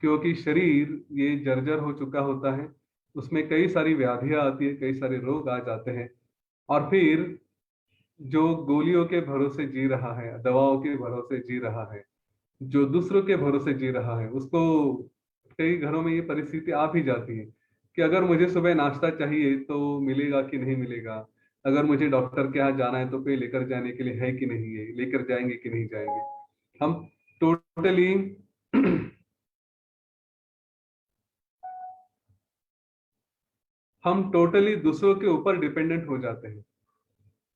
क्योंकि शरीर ये जर्जर हो चुका होता है, उसमें कई सारी व्याधियां आती है, कई सारे रोग आ जाते हैं। और फिर जो गोलियों के भरोसे जी रहा है, दवाओं के भरोसे जी रहा है, जो दूसरों के भरोसे जी रहा है, उसको कई घरों में ये परिस्थिति आ भी जाती है कि अगर मुझे सुबह नाश्ता चाहिए तो मिलेगा कि नहीं मिलेगा, अगर मुझे डॉक्टर के यहाँ जाना है तो कोई लेकर जाने के लिए है कि नहीं है, लेकर जाएंगे कि नहीं जाएंगे। हम टोटली हम टोटली दूसरों के ऊपर डिपेंडेंट हो जाते हैं।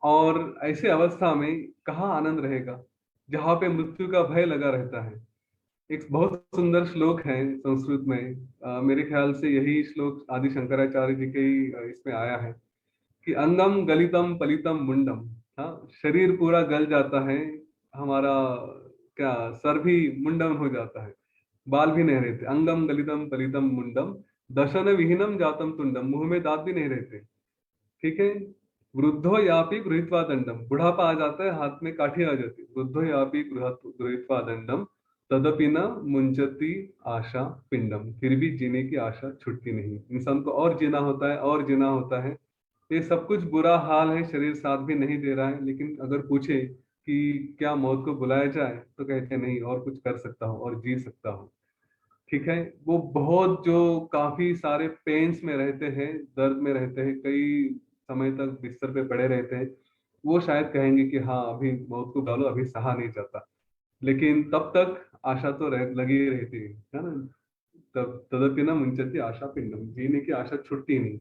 और ऐसे अवस्था में कहाँ आनंद रहेगा, जहाँ पे मृत्यु का भय लगा रहता है। एक बहुत सुंदर श्लोक है संस्कृत में, मेरे ख्याल से यही श्लोक आदि शंकराचार्य जी के ही इसमें आया है, कि अंगम गलितम पलितम मुंडम। हाँ, शरीर पूरा गल जाता है हमारा, क्या सर भी मुंडम हो जाता है, बाल भी नहीं रहते। अंगम गलितम पलितम मुंडम, दशन विहीनम जातम तुंडम, मुंह में दांत भी नहीं रहते। ठीक है। वृद्धो यापि गृहीत्वा दंडम, बुढ़ापा आ जाता है, हाथ में काठी आ जाती है। वृद्धो यापि गृहीत्वा दंडम, तदपि न मुंचती आशा पिंडम, फिर भी जीने की आशा छुटती नहीं, इंसान को और जीना होता है और जीना होता है। ये सब कुछ बुरा हाल है, शरीर साथ भी नहीं दे रहा है, लेकिन अगर पूछे कि क्या मौत को बुलाया जाए, तो कहते नहीं, और कुछ कर सकता हूँ और जी सकता हूँ। ठीक है। वो बहुत जो काफी सारे पेन्स में रहते हैं, दर्द में रहते हैं, कई समय तक बिस्तर पे पड़े रहते हैं, वो शायद कहेंगे कि हाँ अभी मौत को डालो, अभी सहा नहीं जाता। लेकिन तब तक आशा तो लगी रहती है ना। तब तदपि न मुंचती आशा पिंडम, जीने की आशा छुटती नहीं।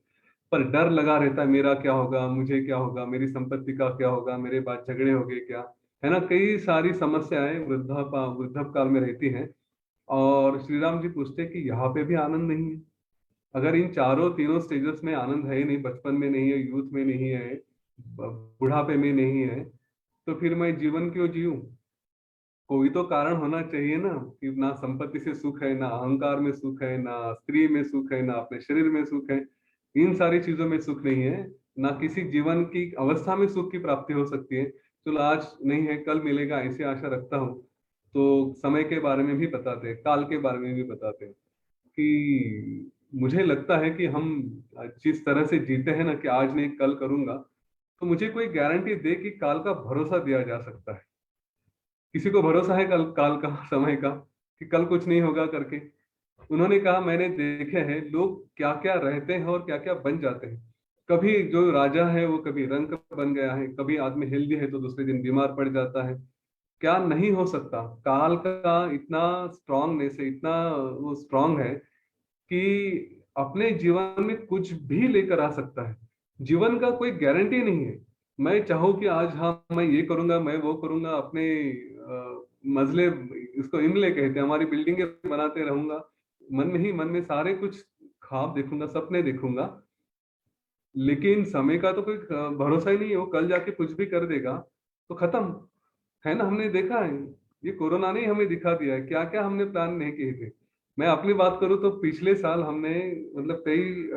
पर डर लगा रहता है, मेरा क्या होगा, मुझे क्या होगा, मेरी संपत्ति का क्या होगा, मेरे बाद झगड़े हो गए क्या, है ना। कई सारी समस्याएं वृद्धाप काल में रहती हैं। और श्री राम जी पूछते हैं कि यहाँ पे भी आनंद नहीं है। अगर इन चारों तीनों स्टेजेस में आनंद है ही नहीं, बचपन में नहीं है, यूथ में नहीं है, बुढ़ापे में नहीं है, तो फिर मैं जीवन क्यों जीऊं। कोई तो कारण होना चाहिए ना, कि ना संपत्ति से सुख है, ना अहंकार में सुख है, ना स्त्री में सुख है, ना अपने शरीर में सुख है। इन सारी चीजों में सुख नहीं है। ना किसी जीवन की अवस्था में सुख की प्राप्ति हो सकती है। चलो आज नहीं है, कल मिलेगा, ऐसी आशा रखता हूँ। तो समय के बारे में भी बताते हैं, काल के बारे में भी बताते हैं कि मुझे लगता है कि हम जिस तरह से जीते हैं ना, कि आज नहीं कल करूंगा, तो मुझे कोई गारंटी दे कि काल का भरोसा दिया जा सकता है। किसी को भरोसा है कल काल का, समय का, कि कल कुछ नहीं होगा करके। उन्होंने कहा मैंने देखे हैं लोग क्या क्या रहते हैं और क्या क्या बन जाते हैं। कभी जो राजा है वो कभी रंक बन गया है, कभी आदमी हेल्दी है तो दूसरे दिन बीमार पड़ जाता है। क्या नहीं हो सकता। काल का इतना स्ट्रांगनेस है, इतना वो स्ट्रांग है कि अपने जीवन में कुछ भी लेकर आ सकता है। जीवन का कोई गारंटी नहीं है। मैं चाहूँ कि आज हाँ मैं ये करूंगा, मैं वो करूंगा, अपने मजले, इसको इमले कहते हैं, हमारी बिल्डिंगें बनाते रहूंगा, मन में ही मन में सारे कुछ ख्वाब देखूंगा, सपने देखूंगा। लेकिन समय का तो कोई भरोसा ही नहीं है, वो कल जाके कुछ भी कर देगा तो खत्म। है ना, हमने देखा है। ये कोरोना ने ही हमें दिखा दिया है क्या क्या हमने प्लान नहीं किए थे। मैं अपनी बात करूं तो पिछले साल हमने मतलब कई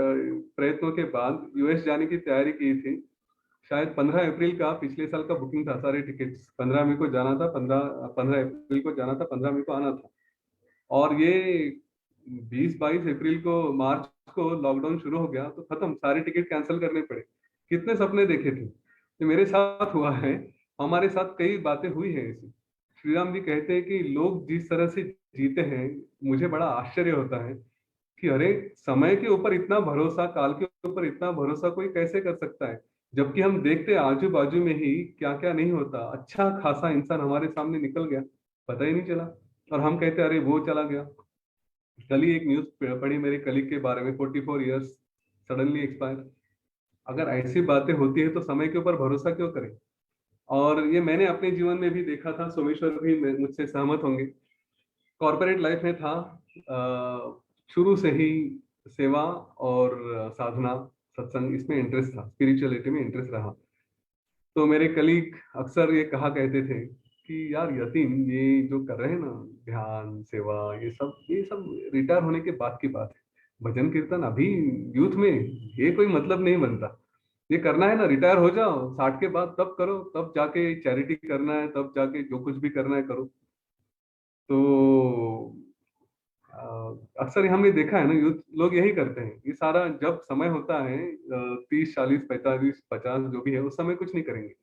प्रयत्नों के बाद यूएस जाने की तैयारी की थी। शायद 15 अप्रैल का पिछले साल का बुकिंग था, सारे टिकट्स। 15 मई को जाना था, 15 अप्रैल को जाना था, 15 मई को आना था। और ये 20-22 अप्रैल को, मार्च को लॉकडाउन शुरू हो गया तो खत्म, सारे टिकट कैंसिल करने पड़े। कितने सपने देखे थे। ये मेरे साथ हुआ है, हमारे साथ कई बातें हुई हैं ऐसी। श्री राम जी कहते हैं कि लोग जिस तरह से जीते हैं, मुझे बड़ा आश्चर्य होता है कि अरे समय के ऊपर इतना भरोसा, काल के ऊपर इतना भरोसा कोई कैसे कर सकता है। जबकि हम देखते हैं आजू बाजू में ही क्या क्या नहीं होता, अच्छा खासा इंसान हमारे सामने निकल गया, पता ही नहीं चला। और हम कहते हैं अरे वो चला गया। कल ही एक न्यूज पढ़ी मेरे कलीग के बारे में, 44 इयर्स सडनली एक्सपायर। अगर ऐसी बातें होती है तो समय के ऊपर भरोसा क्यों करें। और ये मैंने अपने जीवन में भी देखा था, सोमेश्वर भी मुझसे सहमत होंगे। कॉर्पोरेट लाइफ में था, शुरू से ही सेवा और साधना, सत्संग, इसमें इंटरेस्ट था, स्पिरिचुअलिटी में इंटरेस्ट रहा। तो मेरे कलीग अक्सर ये कहा करते थे कि यार यतीन, ये जो कर रहे हैं ना, ध्यान सेवा, ये सब रिटायर होने के बाद की बात है। भजन कीर्तन अभी यूथ में ये कोई मतलब नहीं बनता। ये करना है ना, रिटायर हो जाओ, 60 के बाद तब करो, तब जाके चैरिटी करना है, तब जाके जो कुछ भी करना है करो। तो अक्सर हमने देखा है ना, यूथ लोग यही करते हैं। ये सारा जब समय होता है 30, 40, 45, 50 जो भी है, उस समय कुछ नहीं करेंगे।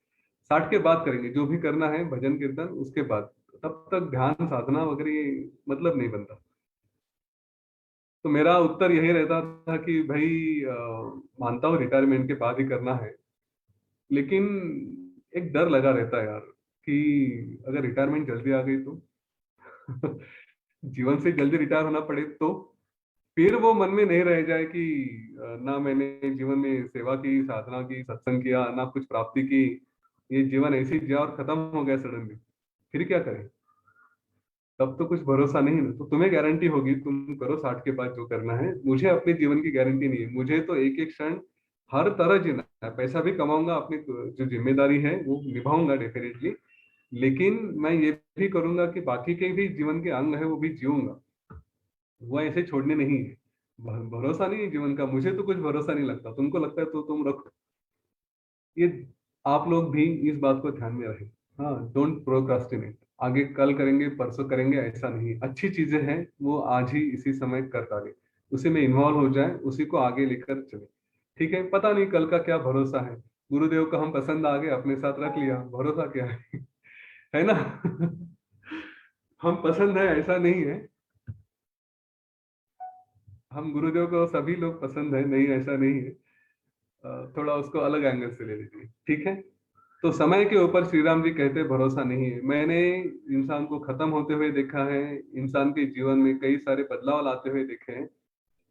60 के बाद करेंगे जो भी करना है, भजन कीर्तन, उसके बाद। तब तक ध्यान साधना वगैरह ये मतलब नहीं बनता। तो मेरा उत्तर यही रहता था कि भाई मानता हूँ रिटायरमेंट के बाद ही करना है, लेकिन एक डर लगा रहता है यार, कि अगर रिटायरमेंट जल्दी आ गई तो जीवन से जल्दी रिटायर होना पड़े तो फिर वो मन में नहीं रह जाए कि ना मैंने जीवन में सेवा की, साधना की, सत्संग किया, ना कुछ प्राप्ति की, ये जीवन ऐसे ही गया और खत्म हो गया सडनली, फिर क्या करें। तब तो कुछ भरोसा नहीं ना। तो तुम्हें गारंटी होगी, तुम करो 60 के बाद जो करना है, मुझे अपने जीवन की गारंटी नहीं है। मुझे तो एक एक क्षण हर तरह जीना है। पैसा भी कमाऊंगा, अपनी जो जिम्मेदारी है वो निभाऊंगा डेफिनेटली, लेकिन मैं ये भी करूंगा कि बाकी के भी जीवन के अंग है वो भी जीऊंगा, वो ऐसे छोड़ने नहीं है। भरोसा नहीं है जीवन का, मुझे तो कुछ भरोसा नहीं लगता। तुमको लगता है तो तुम रखो। ये आप लोग भी इस बात को ध्यान में रखें। हाँ, डोंट प्रोक्रास्टिनेट, आगे कल करेंगे, परसों करेंगे, ऐसा नहीं। अच्छी चीजें हैं वो आज ही इसी समय कर डाले, उसी में इन्वॉल्व हो जाए, उसी को आगे लेकर चले। ठीक है, पता नहीं कल का क्या भरोसा है। गुरुदेव को हम पसंद आ गए, अपने साथ रख लिया, भरोसा क्या है है ना हम पसंद है ऐसा नहीं है, हम गुरुदेव को सभी लोग पसंद है, नहीं ऐसा नहीं है। थोड़ा उसको अलग एंगल से ले लीजिए, ठीक है। तो समय के ऊपर श्री राम जी कहते भरोसा नहीं है। मैंने इंसान को खत्म होते हुए देखा है, इंसान के जीवन में कई सारे बदलाव लाते हुए देखे हैं।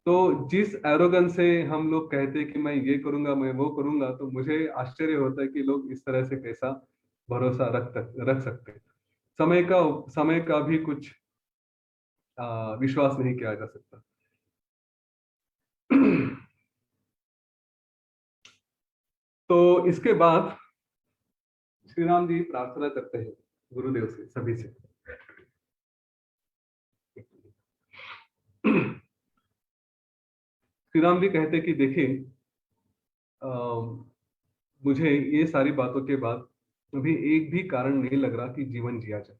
तो जिस एरोगेंस से हम लोग कहते हैं कि मैं ये करूंगा, मैं वो करूंगा, तो मुझे आश्चर्य होता है कि लोग इस तरह से कैसा भरोसा रख सकते हैं। समय का भी कुछ विश्वास नहीं किया जा सकता। तो इसके बाद श्री राम जी प्रार्थना करते हैं गुरुदेव से, सभी से। श्री राम जी कहते कि देखिए, मुझे ये सारी बातों के बाद अभी एक भी कारण नहीं लग रहा कि जीवन जिया जाए।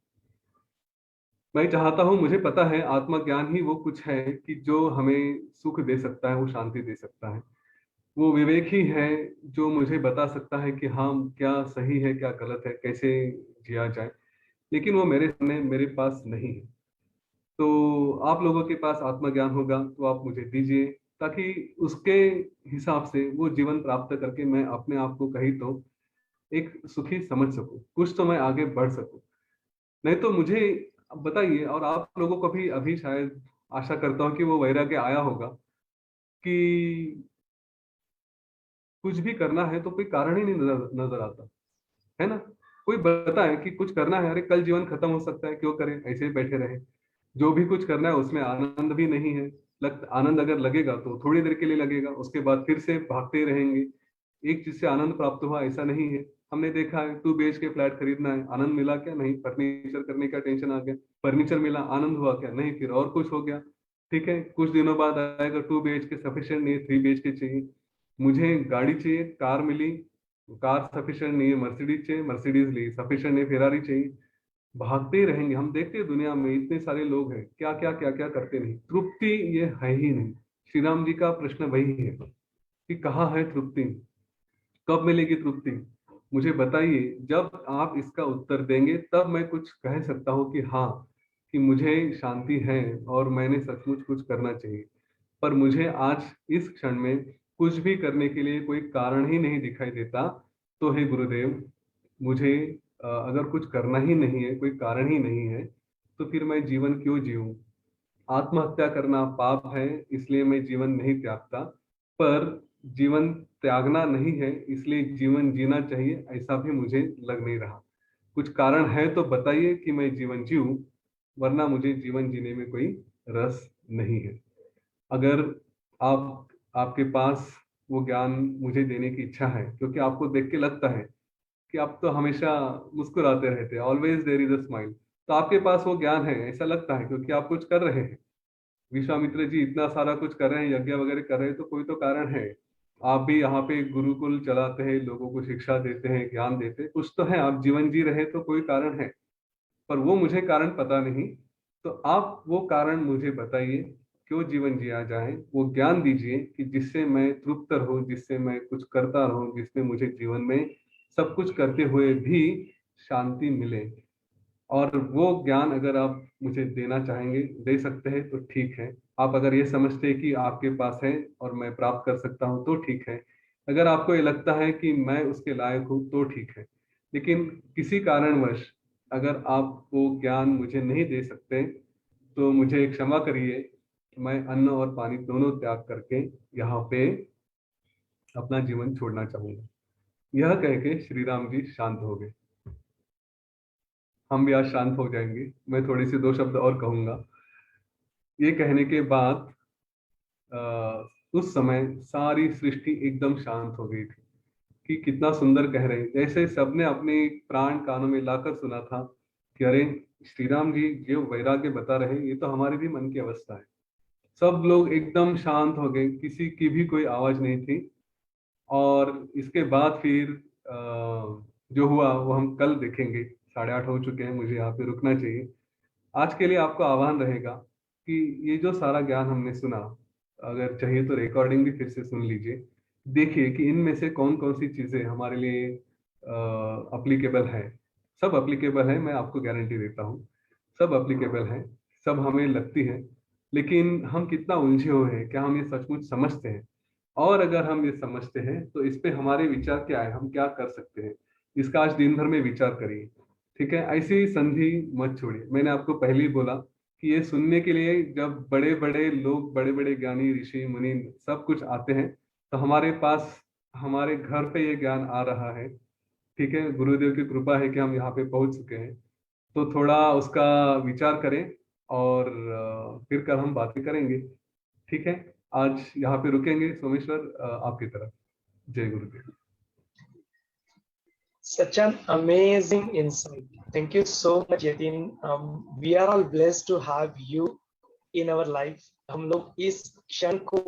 मैं चाहता हूं, मुझे पता है आत्मज्ञान ही वो कुछ है कि जो हमें सुख दे सकता है, वो शांति दे सकता है। वो विवेक ही है जो मुझे बता सकता है कि हाँ, क्या सही है क्या गलत है, कैसे जिया जाए। लेकिन वो मेरे सामने, मेरे पास नहीं है। तो आप लोगों के पास आत्मज्ञान होगा तो आप मुझे दीजिए, ताकि उसके हिसाब से वो जीवन प्राप्त करके मैं अपने आप को कहीं तो एक सुखी समझ सकूं, कुछ तो मैं आगे बढ़ सकूं। नहीं तो मुझे बताइए, और आप लोगों को भी अभी शायद आशा करता हूँ कि वो वैराग्य आया होगा कि कुछ भी करना है तो कोई कारण ही नहीं नजर आता है ना। कोई बताए कि कुछ करना है, अरे कल जीवन खत्म हो सकता है, क्यों करें, ऐसे ही बैठे रहे। जो भी कुछ करना है उसमें आनंद भी नहीं है। आनंद अगर लगेगा तो थोड़ी देर के लिए लगेगा, उसके बाद फिर से भागते ही रहेंगे। एक चीज से आनंद प्राप्त हुआ ऐसा नहीं है। हमने देखा है 2 BHK के फ्लैट खरीदना है, आनंद मिला क्या? नहीं। फर्नीचर करने का टेंशन आ गया। फर्नीचर मिला, आनंद हुआ क्या? नहीं। फिर और कुछ हो गया। ठीक है, कुछ दिनों बाद आएगा 2 BHK सफिशिएंट नहीं है, 3 BHK चाहिए। मुझे गाड़ी चाहिए, कार मिली, कार सफिशिएंट नहीं है, मर्सिडीज चाहिए, मर्सिडीज ली, सफिशिएंट नहीं, फेरारी चाहिए। भागते ही रहेंगे। हम देखते हैं दुनिया में इतने सारे लोग हैं, क्या क्या करते नहीं, तृप्ति ये है ही नहीं। श्री राम जी का प्रश्न वही है कि कहाँ है तृप्ति, कब मिलेगी तृप्ति? मुझे बताइए। जब आप इसका उत्तर देंगे तब मैं कुछ कह सकता हूँ कि हाँ, कि मुझे शांति है और मैंने सचमुच कुछ करना चाहिए। पर मुझे आज इस क्षण में कुछ भी करने के लिए कोई कारण ही नहीं दिखाई देता। तो हे गुरुदेव, मुझे अगर कुछ करना ही नहीं है, कोई कारण ही नहीं है, तो फिर मैं जीवन क्यों जीऊं? आत्महत्या करना पाप है, इसलिए मैं जीवन नहीं त्यागता। पर जीवन त्यागना नहीं है, इसलिए जीवन जीना चाहिए, ऐसा भी मुझे लग नहीं रहा। कुछ कारण है तो बताइए कि मैं जीवन जीऊं, वरना मुझे जीवन जीने में कोई रस नहीं है। अगर आप आपके पास वो ज्ञान मुझे देने की इच्छा है, क्योंकि आपको देख के लगता है कि आप तो हमेशा मुस्कुराते रहते हैं, always there is a smile. तो आपके पास वो ज्ञान है ऐसा लगता है, क्योंकि आप कुछ कर रहे हैं। विश्वामित्र जी इतना सारा कुछ कर रहे हैं, यज्ञ वगैरह कर रहे हैं, तो कोई तो कारण है। आप भी यहाँ पे गुरुकुल चलाते हैं, लोगों को शिक्षा देते हैं, ज्ञान देते हैं, कुछ तो है, आप जीवन जी रहे हैं, तो कोई कारण है। पर वो मुझे कारण पता नहीं। तो आप वो कारण मुझे बताइए, क्यों जीवन जिया जाए, वो ज्ञान दीजिए कि जिससे मैं तृप्त रहूं, जिससे मैं कुछ करता रहूं, जिसमें मुझे जीवन में सब कुछ करते हुए भी शांति मिले। और वो ज्ञान अगर आप मुझे देना चाहेंगे, दे सकते हैं तो ठीक है। आप अगर ये समझते हैं कि आपके पास है और मैं प्राप्त कर सकता हूँ तो ठीक है। अगर आपको ये लगता है कि मैं उसके लायक हूँ तो ठीक है। लेकिन किसी कारणवश अगर आप वो ज्ञान मुझे नहीं दे सकते, तो मुझे क्षमा करिए। मैं अन्न और पानी दोनों त्याग करके यहाँ पे अपना जीवन छोड़ना चाहूंगा। यह कह के श्री राम जी शांत हो गए। हम भी आज शांत हो जाएंगे। मैं थोड़ी सी 2 शब्द और कहूंगा। ये कहने के बाद उस समय सारी सृष्टि एकदम शांत हो गई थी। कि कितना सुंदर कह रहे हैं, जैसे सबने अपने प्राण कानों में लाकर सुना था कि अरे, श्री राम जी जो वैराग्य बता रहे हैं, ये तो हमारे भी मन की अवस्था है। सब लोग एकदम शांत हो गए, किसी की भी कोई आवाज नहीं थी। और इसके बाद फिर जो हुआ वो हम कल देखेंगे। 8:30 हो चुके हैं, मुझे यहाँ पे रुकना चाहिए। आज के लिए आपको आह्वान रहेगा कि ये जो सारा ज्ञान हमने सुना, अगर चाहिए तो रिकॉर्डिंग भी फिर से सुन लीजिए। देखिए कि इनमें से कौन कौन सी चीजें हमारे लिए अप्लीकेबल है। सब अप्लीकेबल है, मैं आपको गारंटी देता हूँ। सब अप्लीकेबल है, सब हमें लगती है। लेकिन हम कितना उलझे हुए हैं, क्या हम ये सचमुच समझते हैं? और अगर हम ये समझते हैं तो इस पे हमारे विचार क्या है, हम क्या कर सकते हैं, इसका आज दिन भर में विचार करिए। ठीक है, ऐसी संधि मत छोड़िए। मैंने आपको पहले ही बोला कि ये सुनने के लिए जब बड़े बड़े लोग, बड़े बड़े ज्ञानी, ऋषि मुनि सब कुछ आते हैं, तो हमारे पास, हमारे घर पे ये ज्ञान आ रहा है। ठीक है, गुरुदेव की कृपा है कि हम यहाँ पे पहुंच चुके हैं। तो थोड़ा उसका विचार करें और फिर कल हम बातें करेंगे। ठीक है, आज यहाँ पे रुकेंगे। सोमेश्वर, आपकी तरफ। जय गुरुदेव। Such an amazing insight. Thank you so much, Yatin. We are all blessed to have you in our life. हम लोग इस क्षण को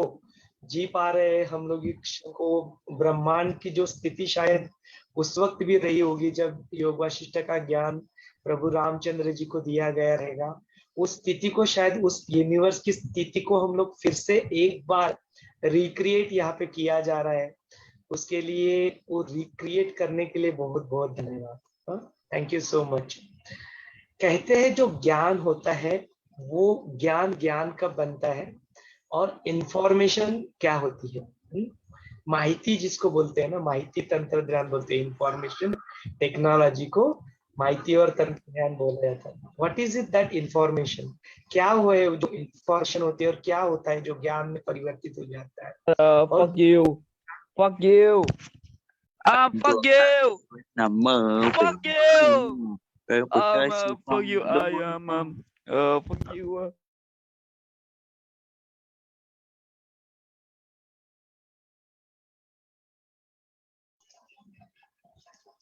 जी पा रहे हैं। हम लोग इस क्षण को, ब्रह्मांड की जो स्थिति शायद उस वक्त भी रही होगी जब योग वासिष्ठ का ज्ञान प्रभु रामचंद्र जी को दिया गया रहेगा, उस स्थिति को, शायद उस यूनिवर्स की स्थिति को हम लोग फिर से एक बार रिक्रिएट यहाँ पे किया जा रहा है। उसके लिए, वो रिक्रिएट करने के लिए बहुत बहुत धन्यवाद। Thank you so much. कहते हैं जो ज्ञान होता है वो ज्ञान कब बनता है और इंफॉर्मेशन क्या होती है। माहिती जिसको बोलते हैं ना, माहिती तंत्रज्ञान बोलते हैं। इंफॉर्मेशन टेक्नोलॉजी को माहिती और तंत्रज्ञान बोला जाता है। What is it that information? क्या वो है जो इंफॉर्मेशन होती है और क्या होता है जो ज्ञान में परिवर्तित हो जाता है? Fuck you. Fuck you. Fuck you. Nằm mơ Fuck you. fuck you. I am. Fuck you.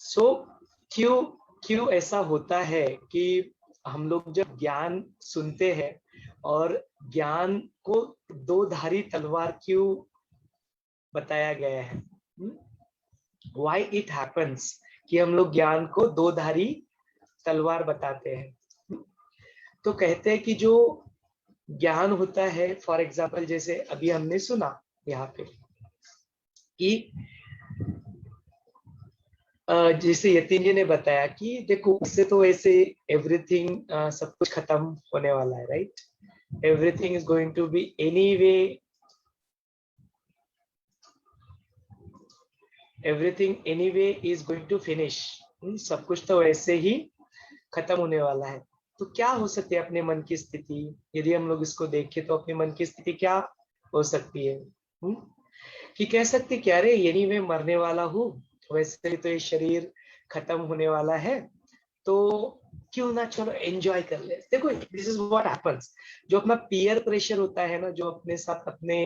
सो क्यों ऐसा होता है कि हम लोग जब ज्ञान सुनते हैं और ज्ञान को दो धारी तलवार क्यों बताया गया है? Why it happens कि हम लोग ज्ञान को दो धारी तलवार बताते हैं? तो कहते हैं कि जो ज्ञान होता है, फॉर एग्जाम्पल जैसे अभी हमने सुना यहाँ पे कि जैसे यतीन जी ने बताया कि देखो, उससे तो ऐसे एवरीथिंग सब कुछ खत्म होने वाला है, right? Everything is going to be anyway, everything anyway is going to finish. सब कुछ तो ऐसे ही खत्म होने वाला है। तो क्या हो सकती है अपने मन की स्थिति? यदि हम लोग इसको देखें तो अपने मन की स्थिति क्या हो सकती है? कि कह सकते क्या, अरे यही मैं मरने वाला हूँ, वैसे तो ये शरीर खत्म होने वाला है, तो क्यों ना चलो एंजॉय कर ले। देखो, दिस इज व्हाट हैपेंस। जो अपना पीयर प्रेशर होता है ना, जो अपने साथ अपने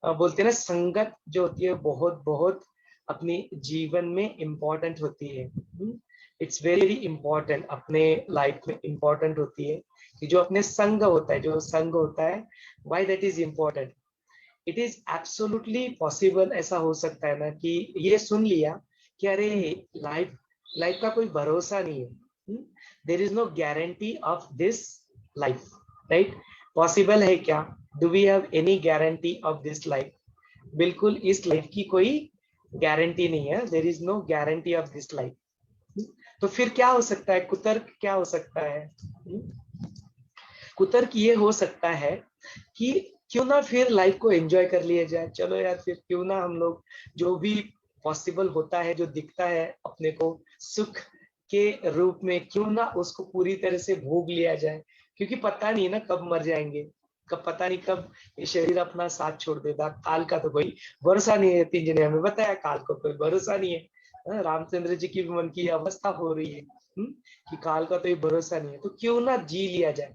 बोलते हैं ना, संगत जो होती है बहुत बहुत अपनी जीवन में इम्पोर्टेंट होती है। इट्स वेरी इम्पोर्टेंट, अपने लाइफ में इम्पोर्टेंट होती है कि जो अपने संग होता है, जो संग होता है, why that is important? It is absolutely possible. ऐसा हो सकता है ना कि ये सुन लिया कि अरे लाइफ का कोई भरोसा नहीं है, there is no guarantee of this life, right? Possible है क्या? Do we have any guarantee of this life? बिल्कुल इस लाइफ की कोई गारंटी नहीं है। There is no guarantee of this life. तो फिर क्या हो सकता है? कुतर्क क्या हो सकता है? कुतर्क ये हो सकता है कि क्यों ना फिर लाइफ को एंजॉय कर लिया जाए। चलो यार, फिर क्यों ना हम लोग जो भी पॉसिबल होता है, जो दिखता है अपने को सुख के रूप में, क्यों ना उसको पूरी तरह से भोग लिया जाए। क्योंकि पता नहीं ना कब मर जाएंगे, कब पता नहीं कब ये शरीर अपना साथ छोड़ देता। काल का तो कोई भरोसा नहीं है। तीन जी ने हमें बताया काल को कोई भरोसा नहीं है। रामचंद्र जी की मन की अवस्था हो रही है कि काल का तो ये भरोसा नहीं है, तो क्यों ना जी लिया जाए।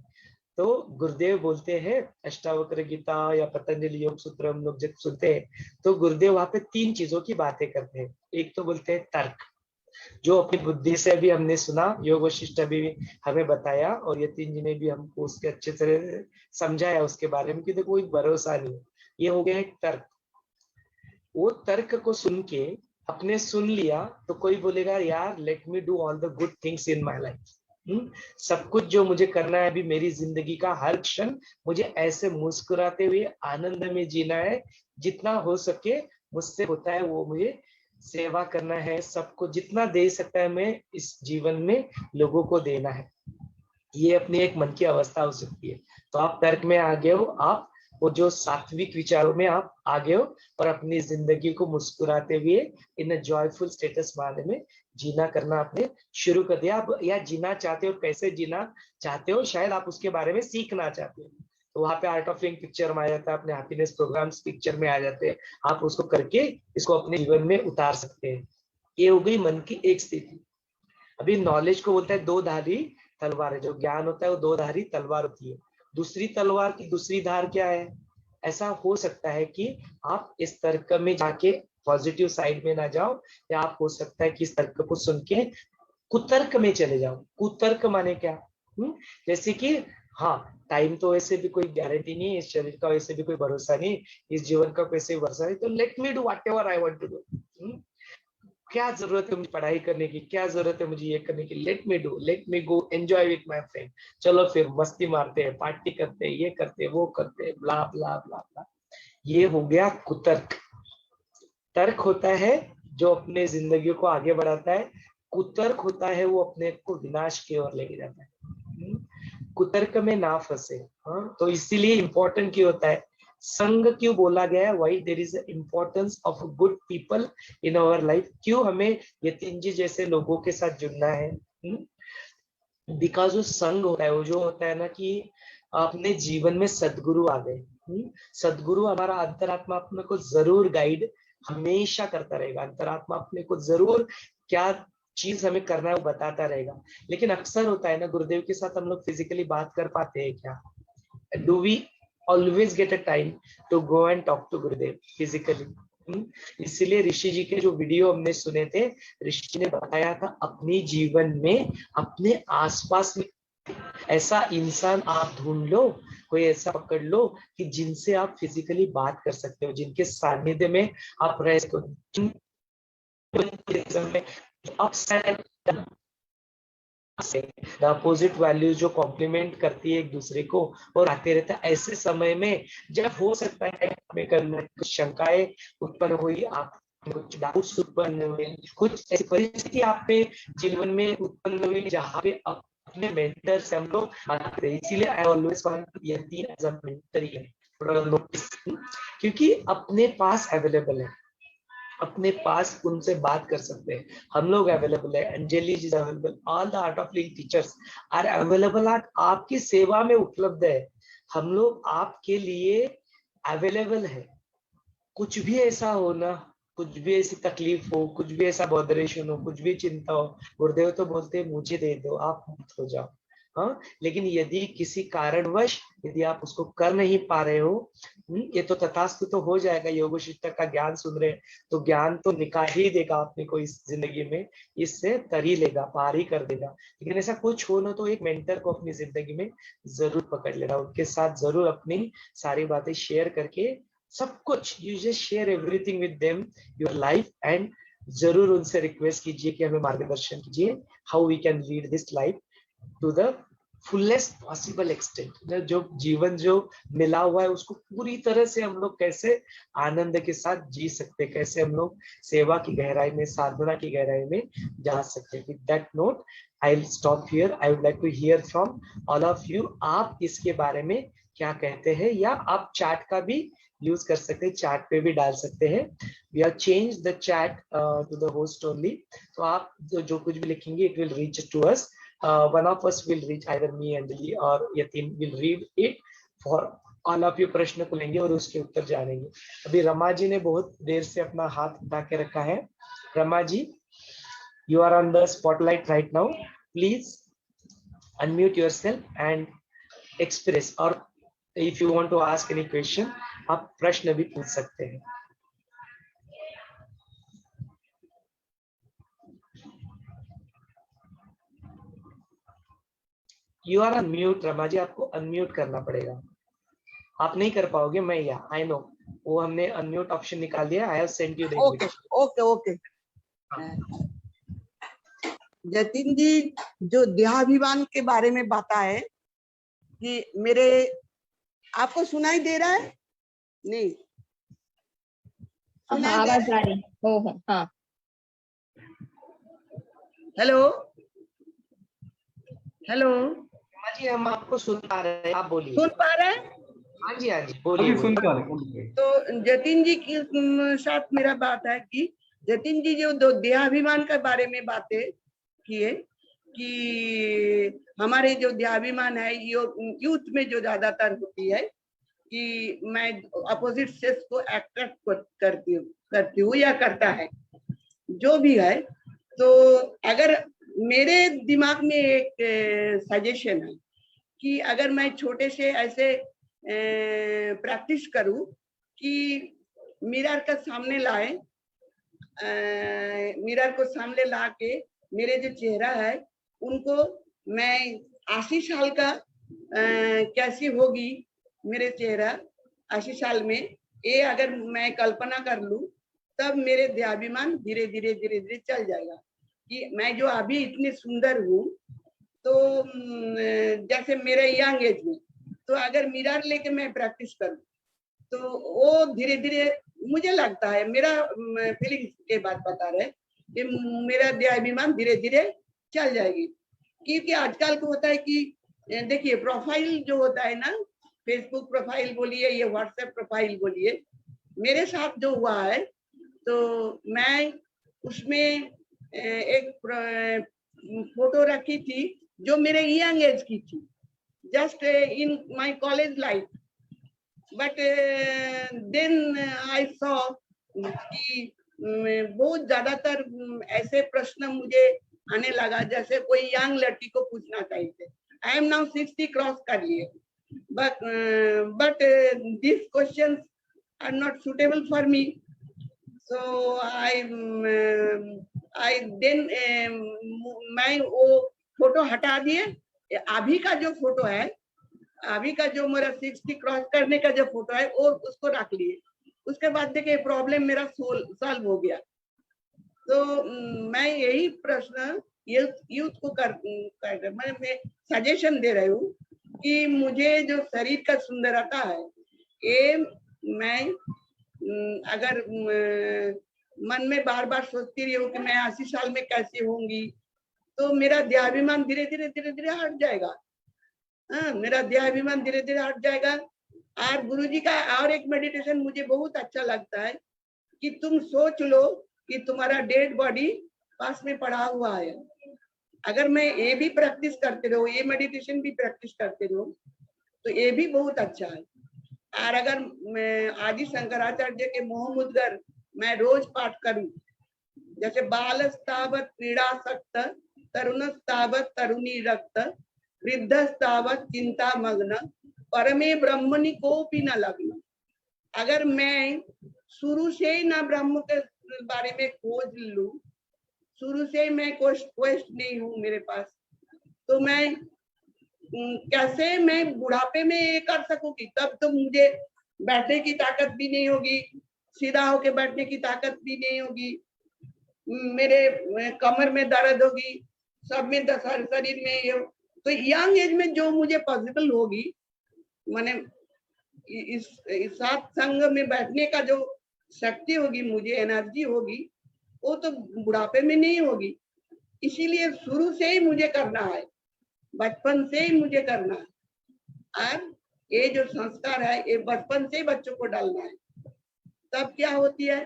तो गुरुदेव बोलते हैं, अष्टावक्र गीता या पतंजलि योग सूत्र हम लोग जब सुनते हैं तो गुरुदेव वहां पे तीन चीजों की बातें करते हैं। एक तो बोलते हैं तर्क, जो अपनी बुद्धि से भी हमने सुना, योग वशिष्ठ भी हमें बताया और यतीन जी ने भी हमको उसके अच्छे तरह समझाया उसके बारे में कि देखो कोई भरोसा नहीं। ये हो गया एक तर्क। वो तर्क को सुन के अपने सुन लिया तो कोई बोलेगा यार late me do all the good things in my life. सब कुछ जो मुझे करना है अभी, मेरी जिंदगी का हर क्षण मुझे ऐसे मुस्कुराते हुए आनंद में जीना है। जितना हो सके मुझसे होता है वो मुझे सेवा करना है। सबको जितना दे सकता है मैं इस जीवन में लोगों को देना है। ये अपनी एक मन की अवस्था हो सकती है। तो आप तर्क में आ गए हो, आप वो जो सात्विक विचारों में आप आगे हो और अपनी जिंदगी को मुस्कुराते हुए इन जॉयफुल स्टेटस वाले में जीना करना आपने शुरू कर दिया। आप या जीना चाहते हो, कैसे जीना चाहते हो, शायद आप उसके बारे में सीखना चाहते हो, तो वहां पे आर्ट ऑफ लिविंग पिक्चर में आ जाता है, अपने हैप्पीनेस प्रोग्राम्स पिक्चर में आ जाते हैं। आप उसको करके इसको अपने जीवन में उतार सकते हैं। ये हो गई मन की एक स्थिति। अभी नॉलेज को बोलता है दो धारी तलवार है, जो ज्ञान होता है वो दो धारी तलवार होती है। दूसरी तलवार की दूसरी धार क्या है? ऐसा हो सकता है कि आप इस तर्क में जाके पॉजिटिव साइड में ना जाओ, या आप हो सकता है कि इस तर्क को सुन के कुतर्क में चले जाओ। कुतर्क माने क्या? जैसे कि हाँ, टाइम तो वैसे भी कोई गारंटी नहीं है, इस शरीर का वैसे भी कोई भरोसा नहीं, इस जीवन का वैसे भी भरोसा नहीं, तो let me do whatever I want to do. क्या जरूरत है मुझे पढ़ाई करने की, क्या जरूरत है मुझे ये करने की, late me do, let me go enjoy with my friend. चलो फिर मस्ती मारते हैं, पार्टी करते हैं, ये करते हैं, वो करते हैं, ब्ला ब्ला ब्ला ब्ला। ये हो गया कुतर्क। तर्क होता है जो अपने जिंदगी को आगे बढ़ाता है, कुतर्क होता है वो अपने को विनाश की ओर लेके जाता है। कुतर्क में ना फंसे। हाँ, तो इसीलिए इंपॉर्टेंट क्यों होता है, संग क्यों बोला गया है, why there is importance of good people in our life, क्यों हमें यतीन जी जैसे लोगों के साथ जुड़ना है। बिकॉज वो संग होता है, वो जो होता है ना कि अपने जीवन में सदगुरु आ गए। सदगुरु हमारा अंतरात्मा अपने को जरूर गाइड हमेशा करता रहेगा। अंतरात्मा अपने को जरूर क्या चीज हमें करना है वो बताता रहेगा। लेकिन अक्सर होता है ना, गुरुदेव के साथ हम लोग फिजिकली बात कर पाते हैं क्या? Do we always get a time to go and talk to Gurudev physically? इसीलिए ऋषि जी के जो वीडियो हमने सुने थे, ऋषि ने बताया था अपने जीवन में अपने आसपास में ऐसा इंसान आप ढूंढ लो, कोई ऐसा पकड़ लो कि जिनसे आप फिजिकली बात कर सकते हो, जिनके सानिध्य में आप रह सकते हो, अपोजिट वैल्यूज जो कॉम्प्लीमेंट करती है एक दूसरे को और आते रहता है। ऐसे समय में जब हो सकता है में करना कुछ शंकाएं उत्पन्न हुई, आप कुछ डाउट्स उत्पन्न हुए, कुछ ऐसी परिस्थिति आप पे जीवन में उत्पन्न हुई जहाँ पे अपने मेंटर से हम लोग आते हैं। इसीलिए I always want Yatin as a mentor ही है, क्योंकि अपने पास अवेलेबल है, अपने पास उनसे बात कर सकते हैं। हम लोग अवेलेबल है, Anjali ji available, all the Art of Living teachers are available, आपकी सेवा में उपलब्ध है। हम लोग आपके लिए अवेलेबल है। कुछ भी ऐसा हो ना, कुछ भी ऐसी तकलीफ हो, कुछ भी ऐसा बॉदरेशन हो, कुछ भी चिंता हो, गुरुदेव तो बोलते हैं मुझे दे दो, आप मुक्त हो जाओ। हाँ, लेकिन यदि किसी कारणवश यदि आप उसको कर नहीं पा रहे हो, ये तो तथास्तु तो हो जाएगा। योग शिष्टक का ज्ञान सुन रहे हैं तो ज्ञान तो निकाल ही देगा अपने को इस जिंदगी में, इससे तर ही लेगा, पार ही कर देगा। लेकिन ऐसा कुछ हो ना, तो एक मेंटर को अपनी जिंदगी में जरूर पकड़ लेना, उनके साथ जरूर अपनी सारी बातें शेयर करके सब कुछ, you just share everything with them your life, and जरूर उनसे रिक्वेस्ट कीजिए कि हमें मार्गदर्शन कीजिए, how we can lead this life to the fullest possible extent. जो जीवन जो मिला हुआ है उसको पूरी तरह से हम लोग कैसे आनंद के साथ जी सकते, कैसे हम लोग सेवा की गहराई में, साधना की गहराई में जा सकते। With that note I will stop here. I would like to hear from all of you, आप इसके बारे में क्या कहते हैं, या आप चैट का भी यूज कर सकते हैं, चैट पे भी डाल सकते हैं। We are change the chat to the host only, तो आप जो कुछ भी लिखेंगे it will reach to us. One of us will reach, either me, Anjali or Yatin will read it for all of you। प्रश्न को लेंगे और उसके उत्तर जानेंगे। अभी रमा जी ने बहुत देर से अपना हाथ उठा के रखा है। Rama ji, you are on the spotlight right now. Please unmute yourself and express, or if you want to ask any question, आप प्रश्न भी पूछ सकते हैं। You are unmute Rama ji, आपको अनम्यूट करना पड़ेगा, आप नहीं कर पाओगे। मैं या आई नो, वो हमने अनम्यूट ऑप्शन निकाल दिया। I have sent you the invitation. Okay okay. Jatin ji जो देहाभिमान के बारे में बताए कि मेरे, आपको सुनाई दे रहा है? नहीं आवाज आ रही हो? हाँ, हेलो हेलो जी हम आपको सुन पा रहे हैं, आप बोलिए। सुन पा रहे हैं? हाँ जी, हाँ जी, बोलिए अभी सुन बोलिए। पा रहे हैं। तो जतिन जी के साथ मेरा बात है कि जतिन जी जो देहाभिमान के बारे में बातें किए कि हमारे जो देहाभिमान है यूथ में जो ज्यादातर होती है कि मैं अपोजिट सेक्स को अट्रैक्ट करती हूँ या करता है, जो भी है। तो अगर मेरे दिमाग में एक सजेशन है कि अगर मैं छोटे से ऐसे प्रैक्टिस करूं कि मिरर का सामने लाए, मिरर को सामने ला के मेरे जो चेहरा है उनको मैं 80 साल का कैसी होगी मेरे चेहरा 80 साल में, ये अगर मैं कल्पना कर लूं तब मेरे देहाभिमान धीरे धीरे चल जाएगा कि मैं जो अभी इतनी सुंदर हूँ। तो जैसे मेरे यंग एज में, तो अगर मिरर लेके मैं प्रैक्टिस करूं तो वो धीरे धीरे, मुझे लगता है, मेरा फीलिंग्स के बात बता रहे कि मेरा देहाभिमान धीरे धीरे चल जाएगी। क्योंकि आजकल को होता है कि देखिए प्रोफाइल जो होता है ना, फेसबुक प्रोफाइल बोलिए या व्हाट्सएप प्रोफाइल बोलिए, मेरे साथ जो हुआ है तो मैं उसमें एक फोटो रखी थी जो मेरे यंग एज की थी, just in my college life. But then I saw कि बहुत ज्यादातर ऐसे प्रश्न मुझे आने लगा जैसे कोई यंग लड़की को पूछना चाहिए। आई एम नाउ 60 क्रॉस कर लिए, but this questions are not suitable for me. So I then मैं वो फोटो हटा दिए। अभी का जो फोटो है, अभी का जो मेरा 60 क्रॉस करने का जो फोटो है वो उसको रख लिए। उसके बाद देखिए प्रॉब्लम मेरा सॉल्व हो गया। तो मैं यही प्रश्न यूथ को मैं सजेशन दे रही हूँ कि मुझे जो शरीर का सुंदरता है ये मैं अगर मन में बार बार सोचती रही हूँ कि मैं 80 साल में कैसी होंगी, तो मेरा देहाभिमान धीरे धीरे हट जाएगा। हाँ, मेरा देहाभिमान धीरे धीरे हट जाएगा। और गुरुजी का और एक मेडिटेशन मुझे बहुत अच्छा लगता है कि तुम सोच लो कि तुम्हारा डेड बॉडी पास में पड़ा हुआ है। अगर मैं ये भी प्रैक्टिस करते रहो, ये मेडिटेशन भी प्रैक्टिस करते रहो, तो ये भी बहुत अच्छा है। और अगर मैं आदि शंकराचार्य के मोह मुद्गर मैं रोज पाठ करूं, जैसे बालस्तावत क्रीडासक्त, तरुणस्तावत तरुणी रक्त, वृद्धस्तावत चिंता मग्न, परमे ब्रह्मणि कोपि न लग्न। अगर मैं शुरू से ही ना ब्रह्म के बारे में खोज लूं, शुरू से ही मैं क्वेस्ट नहीं हूं मेरे पास, तो मैं कैसे मैं बुढ़ापे में ये कर सकूंगी? तब तो मुझे बैठने की ताकत भी नहीं होगी, सीधा होके बैठने की ताकत भी नहीं होगी, मेरे कमर में दर्द होगी, सब में शरीर में ये। तो यंग एज में जो मुझे पॉसिबल होगी, माने इस साथ संग में बैठने का जो शक्ति होगी, मुझे एनर्जी होगी, वो तो बुढ़ापे में नहीं होगी। इसीलिए शुरू से ही मुझे करना है, बचपन से ही मुझे करना है। और ये जो संस्कार है ये बचपन से ही बच्चों को डालना है। तब क्या होती है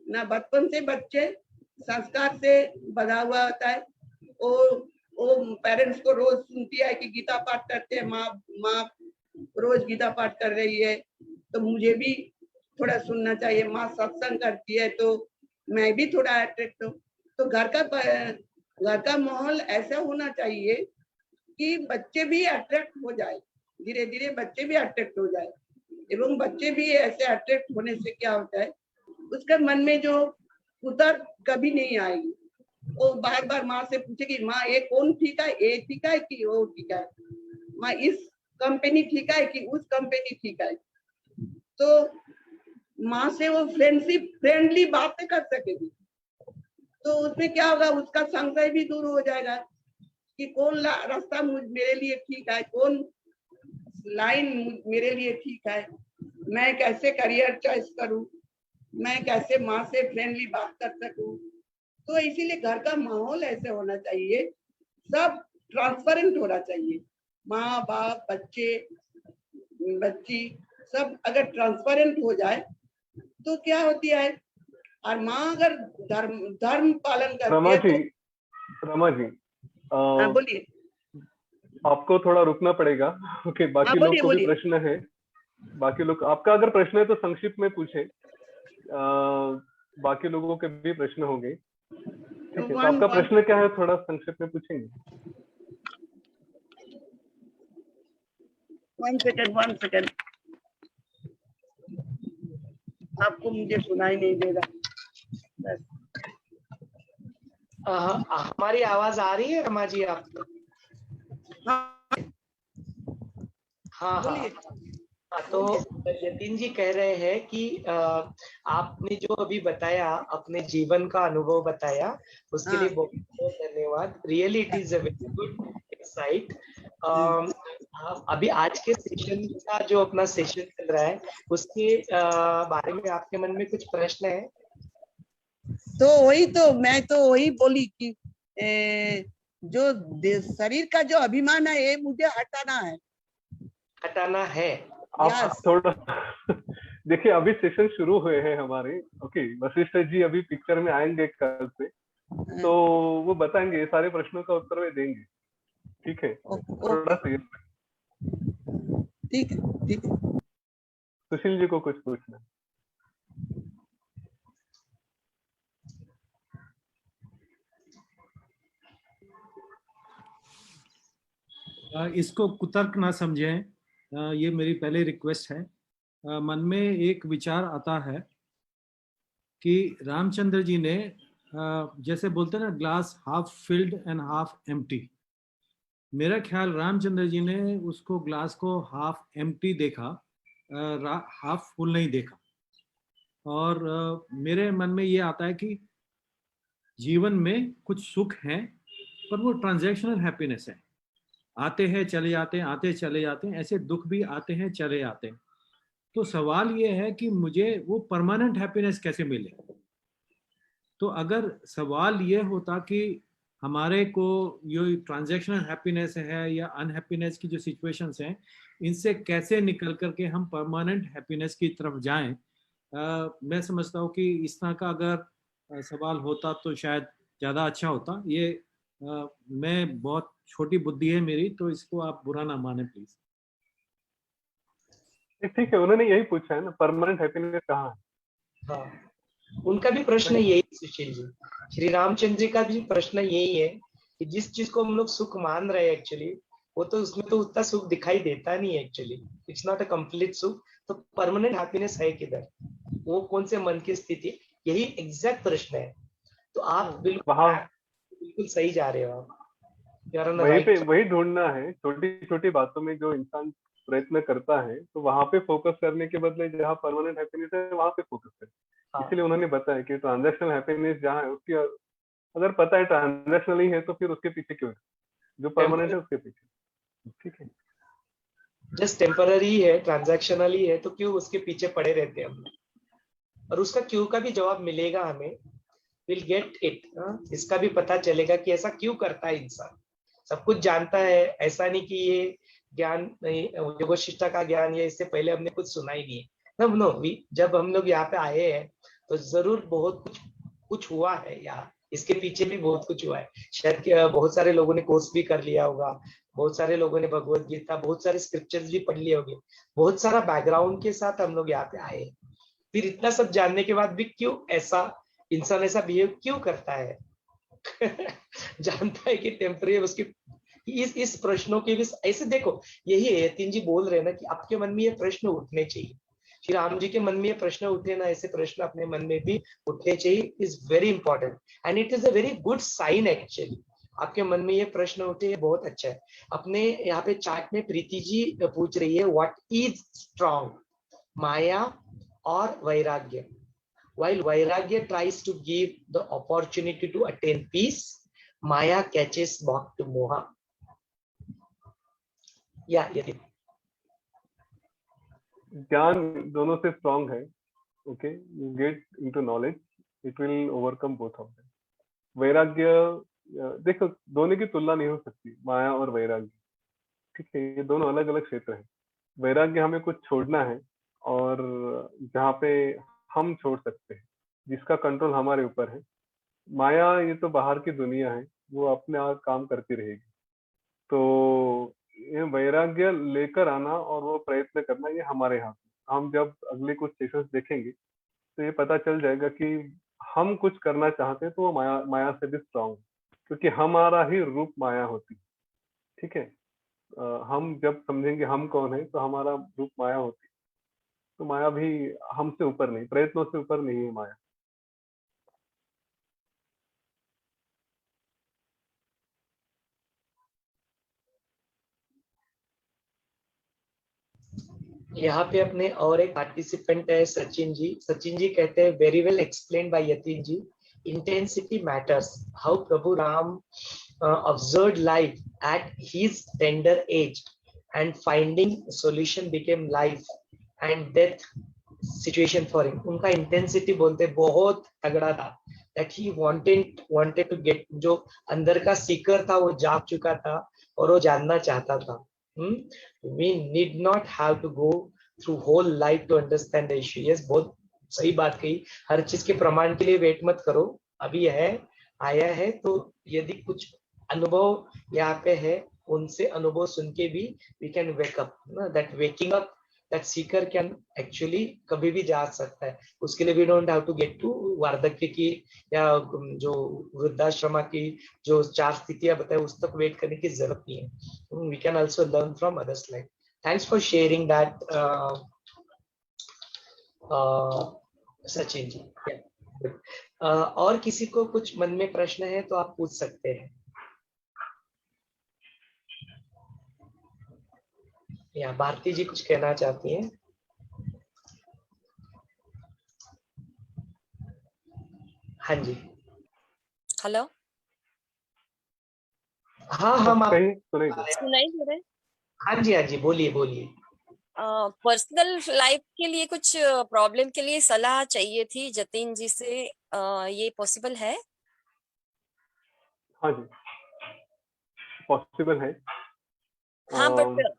ना, बचपन से बच्चे संस्कार से बधा हुआ होता है। वो पेरेंट्स को रोज सुनती है कि गीता पाठ करते हैं, माँ रोज गीता पाठ कर रही है तो मुझे भी थोड़ा सुनना चाहिए। माँ सत्संग करती है तो मैं भी थोड़ा अट्रैक्ट हूँ। तो घर का माहौल ऐसा होना चाहिए कि बच्चे भी अट्रैक्ट हो जाए, धीरे धीरे बच्चे भी अट्रैक्ट हो जाए। एवं बच्चे भी ऐसे अट्रैक्ट होने से क्या होता है, उसके मन में जो उतर कभी नहीं आएगी। वो बार बार माँ से पूछेगी, माँ ये कौन ठीक है, ये ठीक है कि वो ठीक है, माँ इस कंपनी ठीक है कि उस कंपनी ठीक है। तो माँ से वो फ्रेंडली बातें कर सकेगी, तो उसमें क्या होगा, उसका संशय भी दूर हो जाएगा कि कौन रास्ता मेरे लिए ठीक है, कौन लाइन मेरे लिए ठीक है, मैं कैसे करियर चॉइस करूं, मैं कैसे माँ से फ्रेंडली बात कर सकूं। तो इसीलिए घर का माहौल ऐसे होना चाहिए, सब ट्रांसपेरेंट होना चाहिए। माँ बाप बच्चे बच्ची सब अगर ट्रांसपेरेंट हो जाए तो क्या होती है। और माँ अगर धर्म धर्म पालन करती रमा है जी, तो रमा जी, हाँ बोलिए, आपको थोड़ा रुकना पड़ेगा। ओके, हाँ बाकी लोग बोलिए को भी बोलिए। प्रश्न है। बाकी लोग, आपका अगर प्रश्न है तो संक्षिप्त में पूछे, बाकी लोगों के भी प्रश्न होंगे। ठीक है, तो वन आपका वन प्रश्न क्या है, थोड़ा संक्षिप्त में पूछेंगे। वन सेकेंड, आपको मुझे सुनाई नहीं दे रहा। हमारी आवाज आ रही है रमा जी आपको? हाँ हाँ हाँ बोलिए। हाँ, तो जतिन जी कह रहे हैं कि आपने जो अभी बताया, अपने जीवन का अनुभव बताया, उसके लिए हाँ बहुत बहुत धन्यवाद। Really it is a very good insight. अभी आज के सेशन का जो अपना सेशन चल रहा है, उसके बारे में आपके मन में कुछ प्रश्न है? तो वही तो मैं तो वही बोली कि जो शरीर का जो अभिमान है ये मुझे हटाना है। हटाना है। आप यस थोड़ा देखिए, अभी सेशन शुरू हुए हैं हमारे। ओके, वशिष्ठ जी अभी पिक्चर में आएंगे कल से, तो वो बताएंगे, ये सारे प्रश्नों का उत्तर वे देंगे। ठीक है, थोड़ा ओके, सा ठीक है ठीक है। सुशील जी को कुछ पूछना है। इसको कुतर्क ना समझें, ये मेरी पहले रिक्वेस्ट है। मन में एक विचार आता है कि रामचंद्र जी ने, जैसे बोलते हैं ना, glass half filled and half empty. मेरा ख्याल रामचंद्र जी ने उसको ग्लास को हाफ एम्प्टी देखा, हाफ फुल नहीं देखा। और मेरे मन में ये आता है कि जीवन में कुछ सुख हैं, पर वो ट्रांजैक्शनल हैप्पीनेस है। आते हैं चले जाते हैं, आते चले जाते हैं, ऐसे दुख भी आते हैं चले जाते हैं। तो सवाल ये है कि मुझे वो परमानेंट हैप्पीनेस कैसे मिले। तो अगर सवाल ये होता कि हमारे को ये ट्रांजैक्शनल हैप्पीनेस है या अनहैप्पीनेस की जो सिचुएशंस हैं, इनसे कैसे निकल करके हम परमानेंट हैप्पीनेस की तरफ जाएं, मैं समझता हूँ कि इस तरह का अगर सवाल होता तो शायद ज़्यादा अच्छा होता। ये मैं बहुत छोटी बुद्धि है मेरी, तो इसको आप बुरा ना माने प्लीज। ठीक है, उन्होंने यही पूछा है ना, परमानेंट हैप्पीनेस कहाँ है। हाँ, उनका भी प्रश्न यही है सुशील जी। श्री रामचंद्र जी का भी प्रश्न यही है कि जिस चीज को हम लोग सुख मान रहे हैं एक्चुअली, वो तो उसमें तो उतना सुख दिखाई देता नहीं है actually. It's not a complete सुख। तो परमानेंट हैप्पीनेस है किधर? वो कौन से मन की स्थिति? यही एग्जैक्ट प्रश्न है। तो आप बिल्कुल सही जा रहे हो। आप वही पे वही ढूंढना है, छोटी छोटी बातों में जो इंसान प्रयत्न करता है, तो वहां पे फोकस करने के बदले जहाँ परमानेंट हैप्पीनेस है वहां पे फोकस करें। इसलिए उन्होंने बताया कि ट्रांजैक्शनल हैप्पीनेस जहाँ है, उसकी अगर पता है ट्रांजैक्शनल ही है, तो फिर उसके पीछे क्यों है? जो परमानेंट है उसके पीछे। ठीक है, जस्ट टेम्पररी है, ट्रांजैक्शनल ही है, तो क्यों उसके पीछे पड़े रहते हैं हम? और उसका क्यों का भी जवाब मिलेगा हमें। Will get it. इसका भी पता चलेगा कि ऐसा क्यों करता है इंसान। सब कुछ जानता है, ऐसा नहीं कि ये ज्ञान नहीं, योग वशिष्ठ का ज्ञान ये इससे पहले हमने कुछ सुना ही नहीं है। नो, जब हम लोग यहाँ पे आए हैं तो जरूर बहुत कुछ हुआ है यहाँ। इसके पीछे भी बहुत कुछ हुआ है। शायद बहुत सारे लोगों ने कोर्स भी कर लिया होगा, बहुत सारे लोगों ने भगवत गीता, बहुत सारे स्क्रिप्चर्स भी पढ़ लिए होंगे, बहुत सारा बैकग्राउंड के साथ हम लोग यहाँ पे आए। फिर इतना सब जानने के बाद भी क्यों ऐसा इंसान ऐसा बिहेव क्यों करता है? जानता है कि टेम्परेरी उसकी इस प्रश्नों के भी ऐसे देखो, यही है यतिन जी बोल रहे हैं ना कि आपके मन में ये प्रश्न उठने चाहिए। श्री राम जी के मन में ये प्रश्न उठे ना, ऐसे प्रश्न अपने मन में भी उठने चाहिए। Is very important and it is a very good sign actually. आपके मन में ये प्रश्न उठे, ये बहुत अच्छा है। अपने यहाँ पे चार्ट में प्रीति जी पूछ रही है, व्हाट इज स्ट्रॉन्ग, माया और वैराग्य? While Vairagya tries to give the opportunity to attain peace, Maya catches back to Moha. Yeah. ज्ञान दोनों से स्ट्रांग है। Okay, you get into knowledge, it will overcome both of them. वैराग्य, देखो, दोनों की तुलना नहीं हो सकती, माया और वैराग्य। ठीक है, ये दोनों अलग अलग क्षेत्र हैं। वैराग्य हमें कुछ छोड़ना है, और जहाँ पे हम छोड़ सकते हैं, जिसका कंट्रोल हमारे ऊपर है। माया ये तो बाहर की दुनिया है, वो अपने आप काम करती रहेगी। तो ये वैराग्य लेकर आना और वो प्रयत्न करना ये हमारे हाथ में। हम जब अगले कुछ सेशंस देखेंगे तो ये पता चल जाएगा कि हम कुछ करना चाहते हैं तो वो माया माया से भी स्ट्रांग, क्योंकि हमारा ही रूप माया होती है। ठीक है, हम जब समझेंगे हम कौन है तो हमारा रूप माया होती है। तो माया भी हमसे ऊपर नहीं, प्रयत्नों से ऊपर नहीं है माया। यहाँ पे अपने और एक पार्टिसिपेंट है सचिन जी। सचिन जी कहते हैं very well explain by Yatin ji, intensity matters, how Prabhu Ram observed life at his tender age and finding solution became life and death situation for him. उनका इंटेंसिटी बोलते बहुत तगड़ा था, that he wanted to get, जो अंदर का सीकर था वो जाग चुका था और वो जानना चाहता था। We need not have to go through whole life to understand the issue. Yes, बहुत सही बात कही। हर चीज के प्रमाण के लिए वेट मत करो, अभी है आया है तो यदि कुछ अनुभव यहाँ पे है उनसे अनुभव सुन के भी we can wake up. That waking up, that seeker can actually कभी भी जा सकता है। उसके लिए we don't have to get to वार्धक्य की या जो वृद्धाश्रमा की जो 4 स्थितियां बताए उस तक वेट करने की जरूरत नहीं है। We can also learn from others life. Thanks for sharing that Sachin ji. और किसी को कुछ मन में प्रश्न है तो आप पूछ सकते हैं। या भारती जी कुछ कहना चाहती हैं? हाँ जी। हेलो, हाँ हम आप सुनाई दे रहे? हाँ जी बोलिए बोलिए। पर्सनल लाइफ के लिए कुछ प्रॉब्लम के लिए सलाह चाहिए थी जतिन जी से, ये पॉसिबल है? हाँ जी, पॉसिबल है। हाँ, बट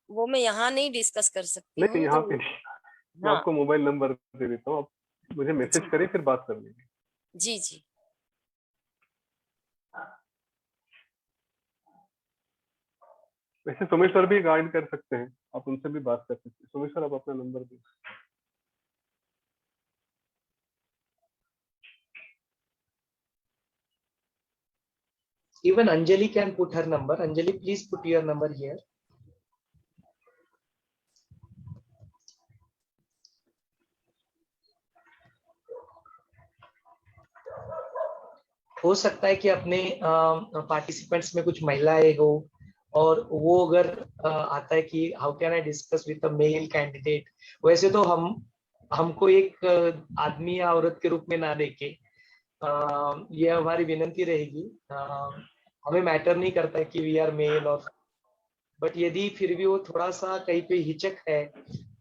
वो मैं यहाँ नहीं डिस्कस कर सकती नहीं, हूँ। यहाँ तो पे मैं आपको मोबाइल नंबर दे देता हूँ, आप मुझे मैसेज करिए, फिर बात कर लेंगे। जी जी। वैसे सुमेश सर भी गाइड कर सकते हैं, आप उनसे भी बात कर सकते हैं। सुमेश सर, आप अपना नंबर दें। Even Anjali can put her number. Anjali, please put your number here. हो सकता है कि अपने पार्टिसिपेंट्स में कुछ महिलाएं हो और वो अगर आता है कि how can I discuss with a male candidate. वैसे तो हमको एक आदमी या औरत के रूप में ना देखे, ये हमारी विनती रहेगी। हमें मैटर नहीं करता है कि वी आर मेल और, बट यदि फिर भी वो थोड़ा सा कहीं पे हिचक है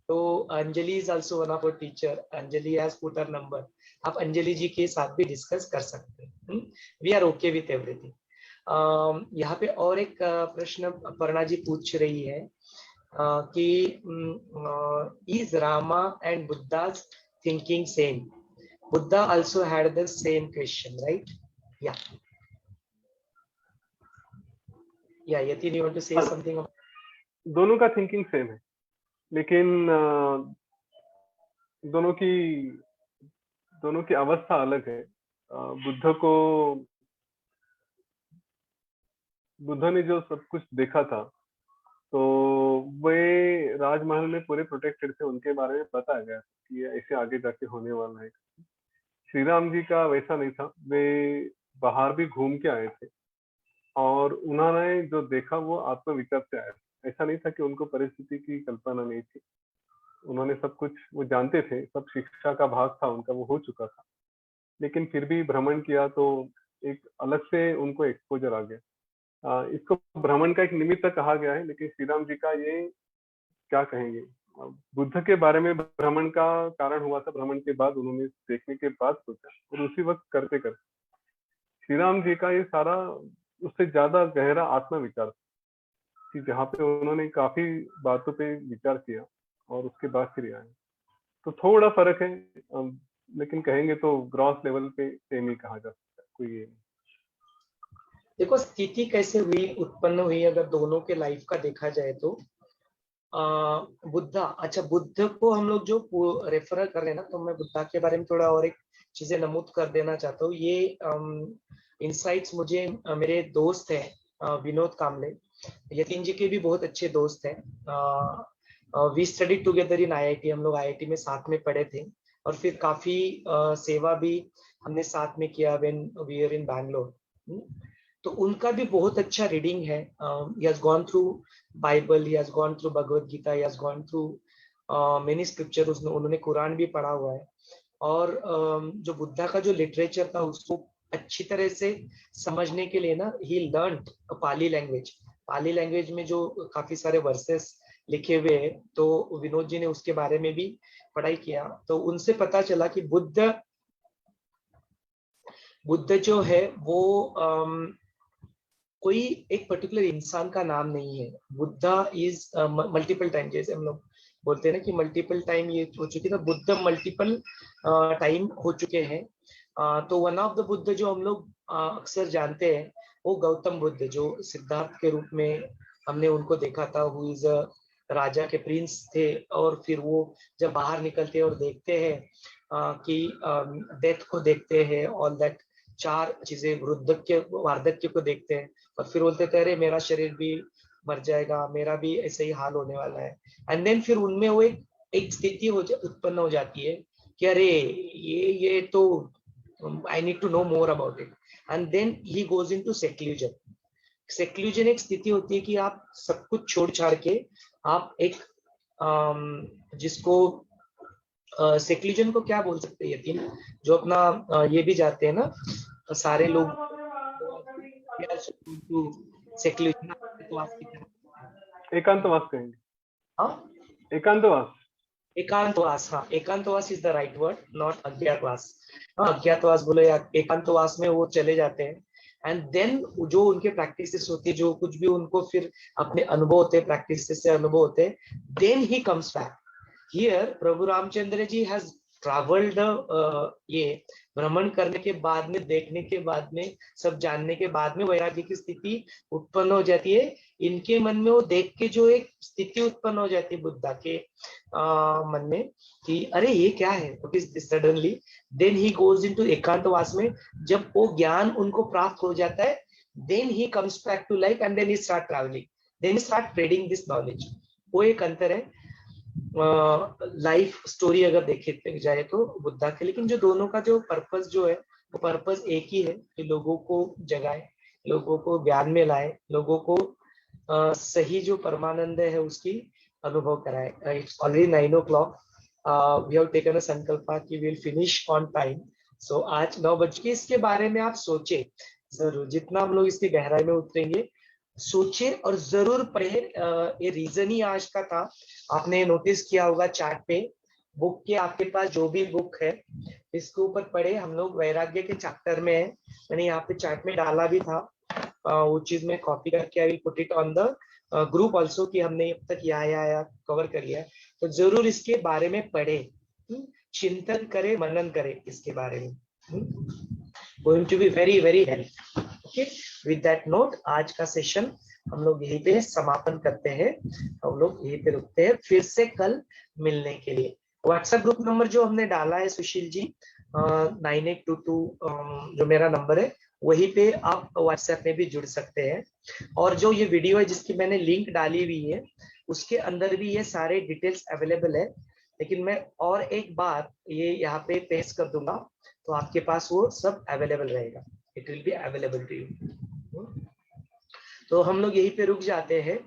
तो Anjali is also one of our teacher. Anjali has put her number, आप अंजलि जी के साथ भी डिस्कस कर सकते हैं। We are okay with everything. यहाँ पे और एक प्रश्न पर्णा जी पूछ रही है कि is Rama and Buddha's thinking same? Buddha also had the same question, right? Yeah. Yeah, Yatin, you want to say something? दोनों का थिंकिंग सेम है, लेकिन दोनों की अवस्था अलग है। बुद्ध ने जो सब कुछ देखा था तो वे राजमहल में पूरे प्रोटेक्टेड थे, उनके बारे में पता गया कि ये ऐसे आगे जाके होने वाला है। श्री राम जी का वैसा नहीं था, वे बाहर भी घूम के आए थे और उन्होंने जो देखा वो आत्मविचार से आया। ऐसा नहीं था कि उनको परिस्थिति की कल्पना नहीं थी, उन्होंने सब कुछ वो जानते थे, सब शिक्षा का भाग था उनका, वो हो चुका था। लेकिन फिर भी भ्रमण किया तो एक अलग से उनको एक्सपोजर आ गया। इसको भ्रमण का एक निमित्त कहा गया है, लेकिन श्री राम जी का ये क्या कहेंगे, बुद्ध के बारे में भ्रमण का कारण हुआ था। भ्रमण के बाद उन्होंने देखने के बाद सोचा और उसी वक्त करते करते श्री राम जी का ये सारा उससे ज्यादा गहरा आत्मविचार कि जहाँ पे उन्होंने काफी बातों पे विचार किया और उसके बाद फिर आए। तो थोड़ा फर्क है, लेकिन कहेंगे तो ग्रॉस लेवल पे सेम ही कहा जा सकता है, कोई ये देखो स्थिति कैसे हुई, उत्पन्न हुई, अगर दोनों के लाइफ का देखा जाए तो बुद्धा, अच्छा बुद्ध को हम लोग जो रेफर कर रहे हैं ना, तो मैं बुद्धा के बारे में थोड़ा और एक चीजें नमूद कर देना चाहता हूँ। ये इंसाइट्स मुझे मेरे दोस्त हैं विनोद कामले, यतीन जी के भी बहुत अच्छे दोस्त हैं। We study together in IIT, हम लोग आईआईटी में साथ में पढ़े थे और फिर काफी सेवा भी हमने साथ में किया when we are in Bangalore. तो उनका भी बहुत अच्छा रीडिंग है। he has gone through Bible, he has gone through Bhagavad Gita, he has gone through many scripture, उन्होंने कुरान भी पढ़ा हुआ है। और जो बुद्धा का जो लिटरेचर था उसको अच्छी तरह से समझने के लिए ना he learned Pali language. Pali language में जो काफी सारे वर्सेस लिखे हुए हैं, तो विनोद जी ने उसके बारे में भी पढ़ाई किया। तो उनसे पता चला कि बुद्ध जो है वो कोई एक पर्टिकुलर इंसान का नाम नहीं है। बुद्धा इज मल्टीपल टाइम, जैसे हम लोग बोलते हैं ना कि मल्टीपल टाइम ये हो चुकी है, बुद्ध मल्टीपल टाइम हो चुके हैं। तो वन ऑफ द बुद्ध जो हम लोग अक्सर जानते हैं वो गौतम बुद्ध, जो सिद्धार्थ के रूप में हमने उनको देखा था, हु इज राजा के प्रिंस थे। और फिर वो जब बाहर निकलते हैं और देखते हैं कि डेथ को देखते हैं, ऑल दैट चार चीजें, वृद्धक्य वार्धक्य को देखते हैं और फिर बोलते थे अरे मेरा शरीर भी मर जाएगा, मेरा भी ऐसे ही हाल होने वाला है। एंड देन फिर उनमें वो एक स्थिति उत्पन्न हो जाती है कि अरे ये तो I need to know more about it. And then he goes into seclusion. Seclusion एक स्थिति होती है कि आप सब कुछ छोड़ छाड़ के आप एक जिसको सेक्लूजन को क्या बोल सकते हैं यतीन, जो अपना ये भी जाते हैं ना सारे लोग सेक्लूजन, एकांतवास कहेंगे। हाँ एकांतवास, एकांतवास, हाँ एकांतवास is the right word, not अज्ञातवास। हाँ अज्ञातवास बोले या एकांतवास में वो चले जाते हैं। एंड देन जो उनके प्रैक्टिसेस होती है, जो कुछ भी उनको फिर अपने अनुभव होते हैं, प्रैक्टिसेस से अनुभव होते हैं, then he comes back here. Prabhu Ramchandra ji has travelled, ये भ्रमण करने के बाद में, देखने के बाद में, सब जानने के बाद में वैराग्य की स्थिति उत्पन्न हो जाती है इनके मन में। वो देख के जो एक स्थिति उत्पन्न हो जाती है बुद्धा के मन में कि अरे ये क्या है, suddenly then he goes into एकांतवास में। जब वो ज्ञान उनको प्राप्त हो जाता है, then he comes back to life and then he start travelling, then he start spreading this knowledge. वो एक अंतर है लाइफ स्टोरी अगर देखे जाए तो बुद्धा के। लेकिन जो दोनों का जो पर्पस जो है वो पर्पस एक ही है कि लोगों को जगाए, लोगों को ज्ञान में लाए, लोगों को सही जो परमानंद है उसकी अनुभव कराए। It's already 9 o'clock, we have taken a संकल्प कि we will finish on time. So आज 9 बज के इसके बारे में आप सोचे जरूर, जितना हम लोग इसकी गहराई में उतरेंगे सोचे और जरूर पढ़े। ये रीजन ही आज का था, आपने नोटिस किया होगा चार्ट पे, बुक के आपके पास जो भी बुक है इसके ऊपर पढ़े। हम लोग वैराग्य के चैप्टर में है, मैंने यहाँ पे चार्ट में डाला भी था, वो चीज में कॉपी करके I will put it on the group also कि हमने अब तक या कवर कर लिया। तो जरूर इसके बारे में पढ़े, चिंतन करे, मनन करे इसके बारे में, going to be very very helpful. Okay, with that note आज का सेशन हम लोग यहीं पे समापन करते हैं, हम लोग यहीं पे रुकते हैं, फिर से कल मिलने के लिए। व्हाट्सएप ग्रुप नंबर जो हमने डाला है सुशील जी 9822 जो मेरा नंबर है, वहीं पे आप व्हाट्सएप में भी जुड़ सकते हैं। और जो ये वीडियो है जिसकी मैंने लिंक डाली हुई है उसके अंदर भी ये सारे डिटेल्स अवेलेबल है, लेकिन मैं और एक बार ये यहाँ पे पेस्ट कर दूंगा तो आपके पास वो सब अवेलेबल रहेगा, it will be available to you. तो हम लोग यहीं पे रुक जाते हैं,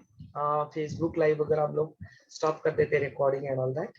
फेसबुक लाइव वगैरह हम लोग स्टॉप कर देते हैं, रिकॉर्डिंग एंड ऑल दैट।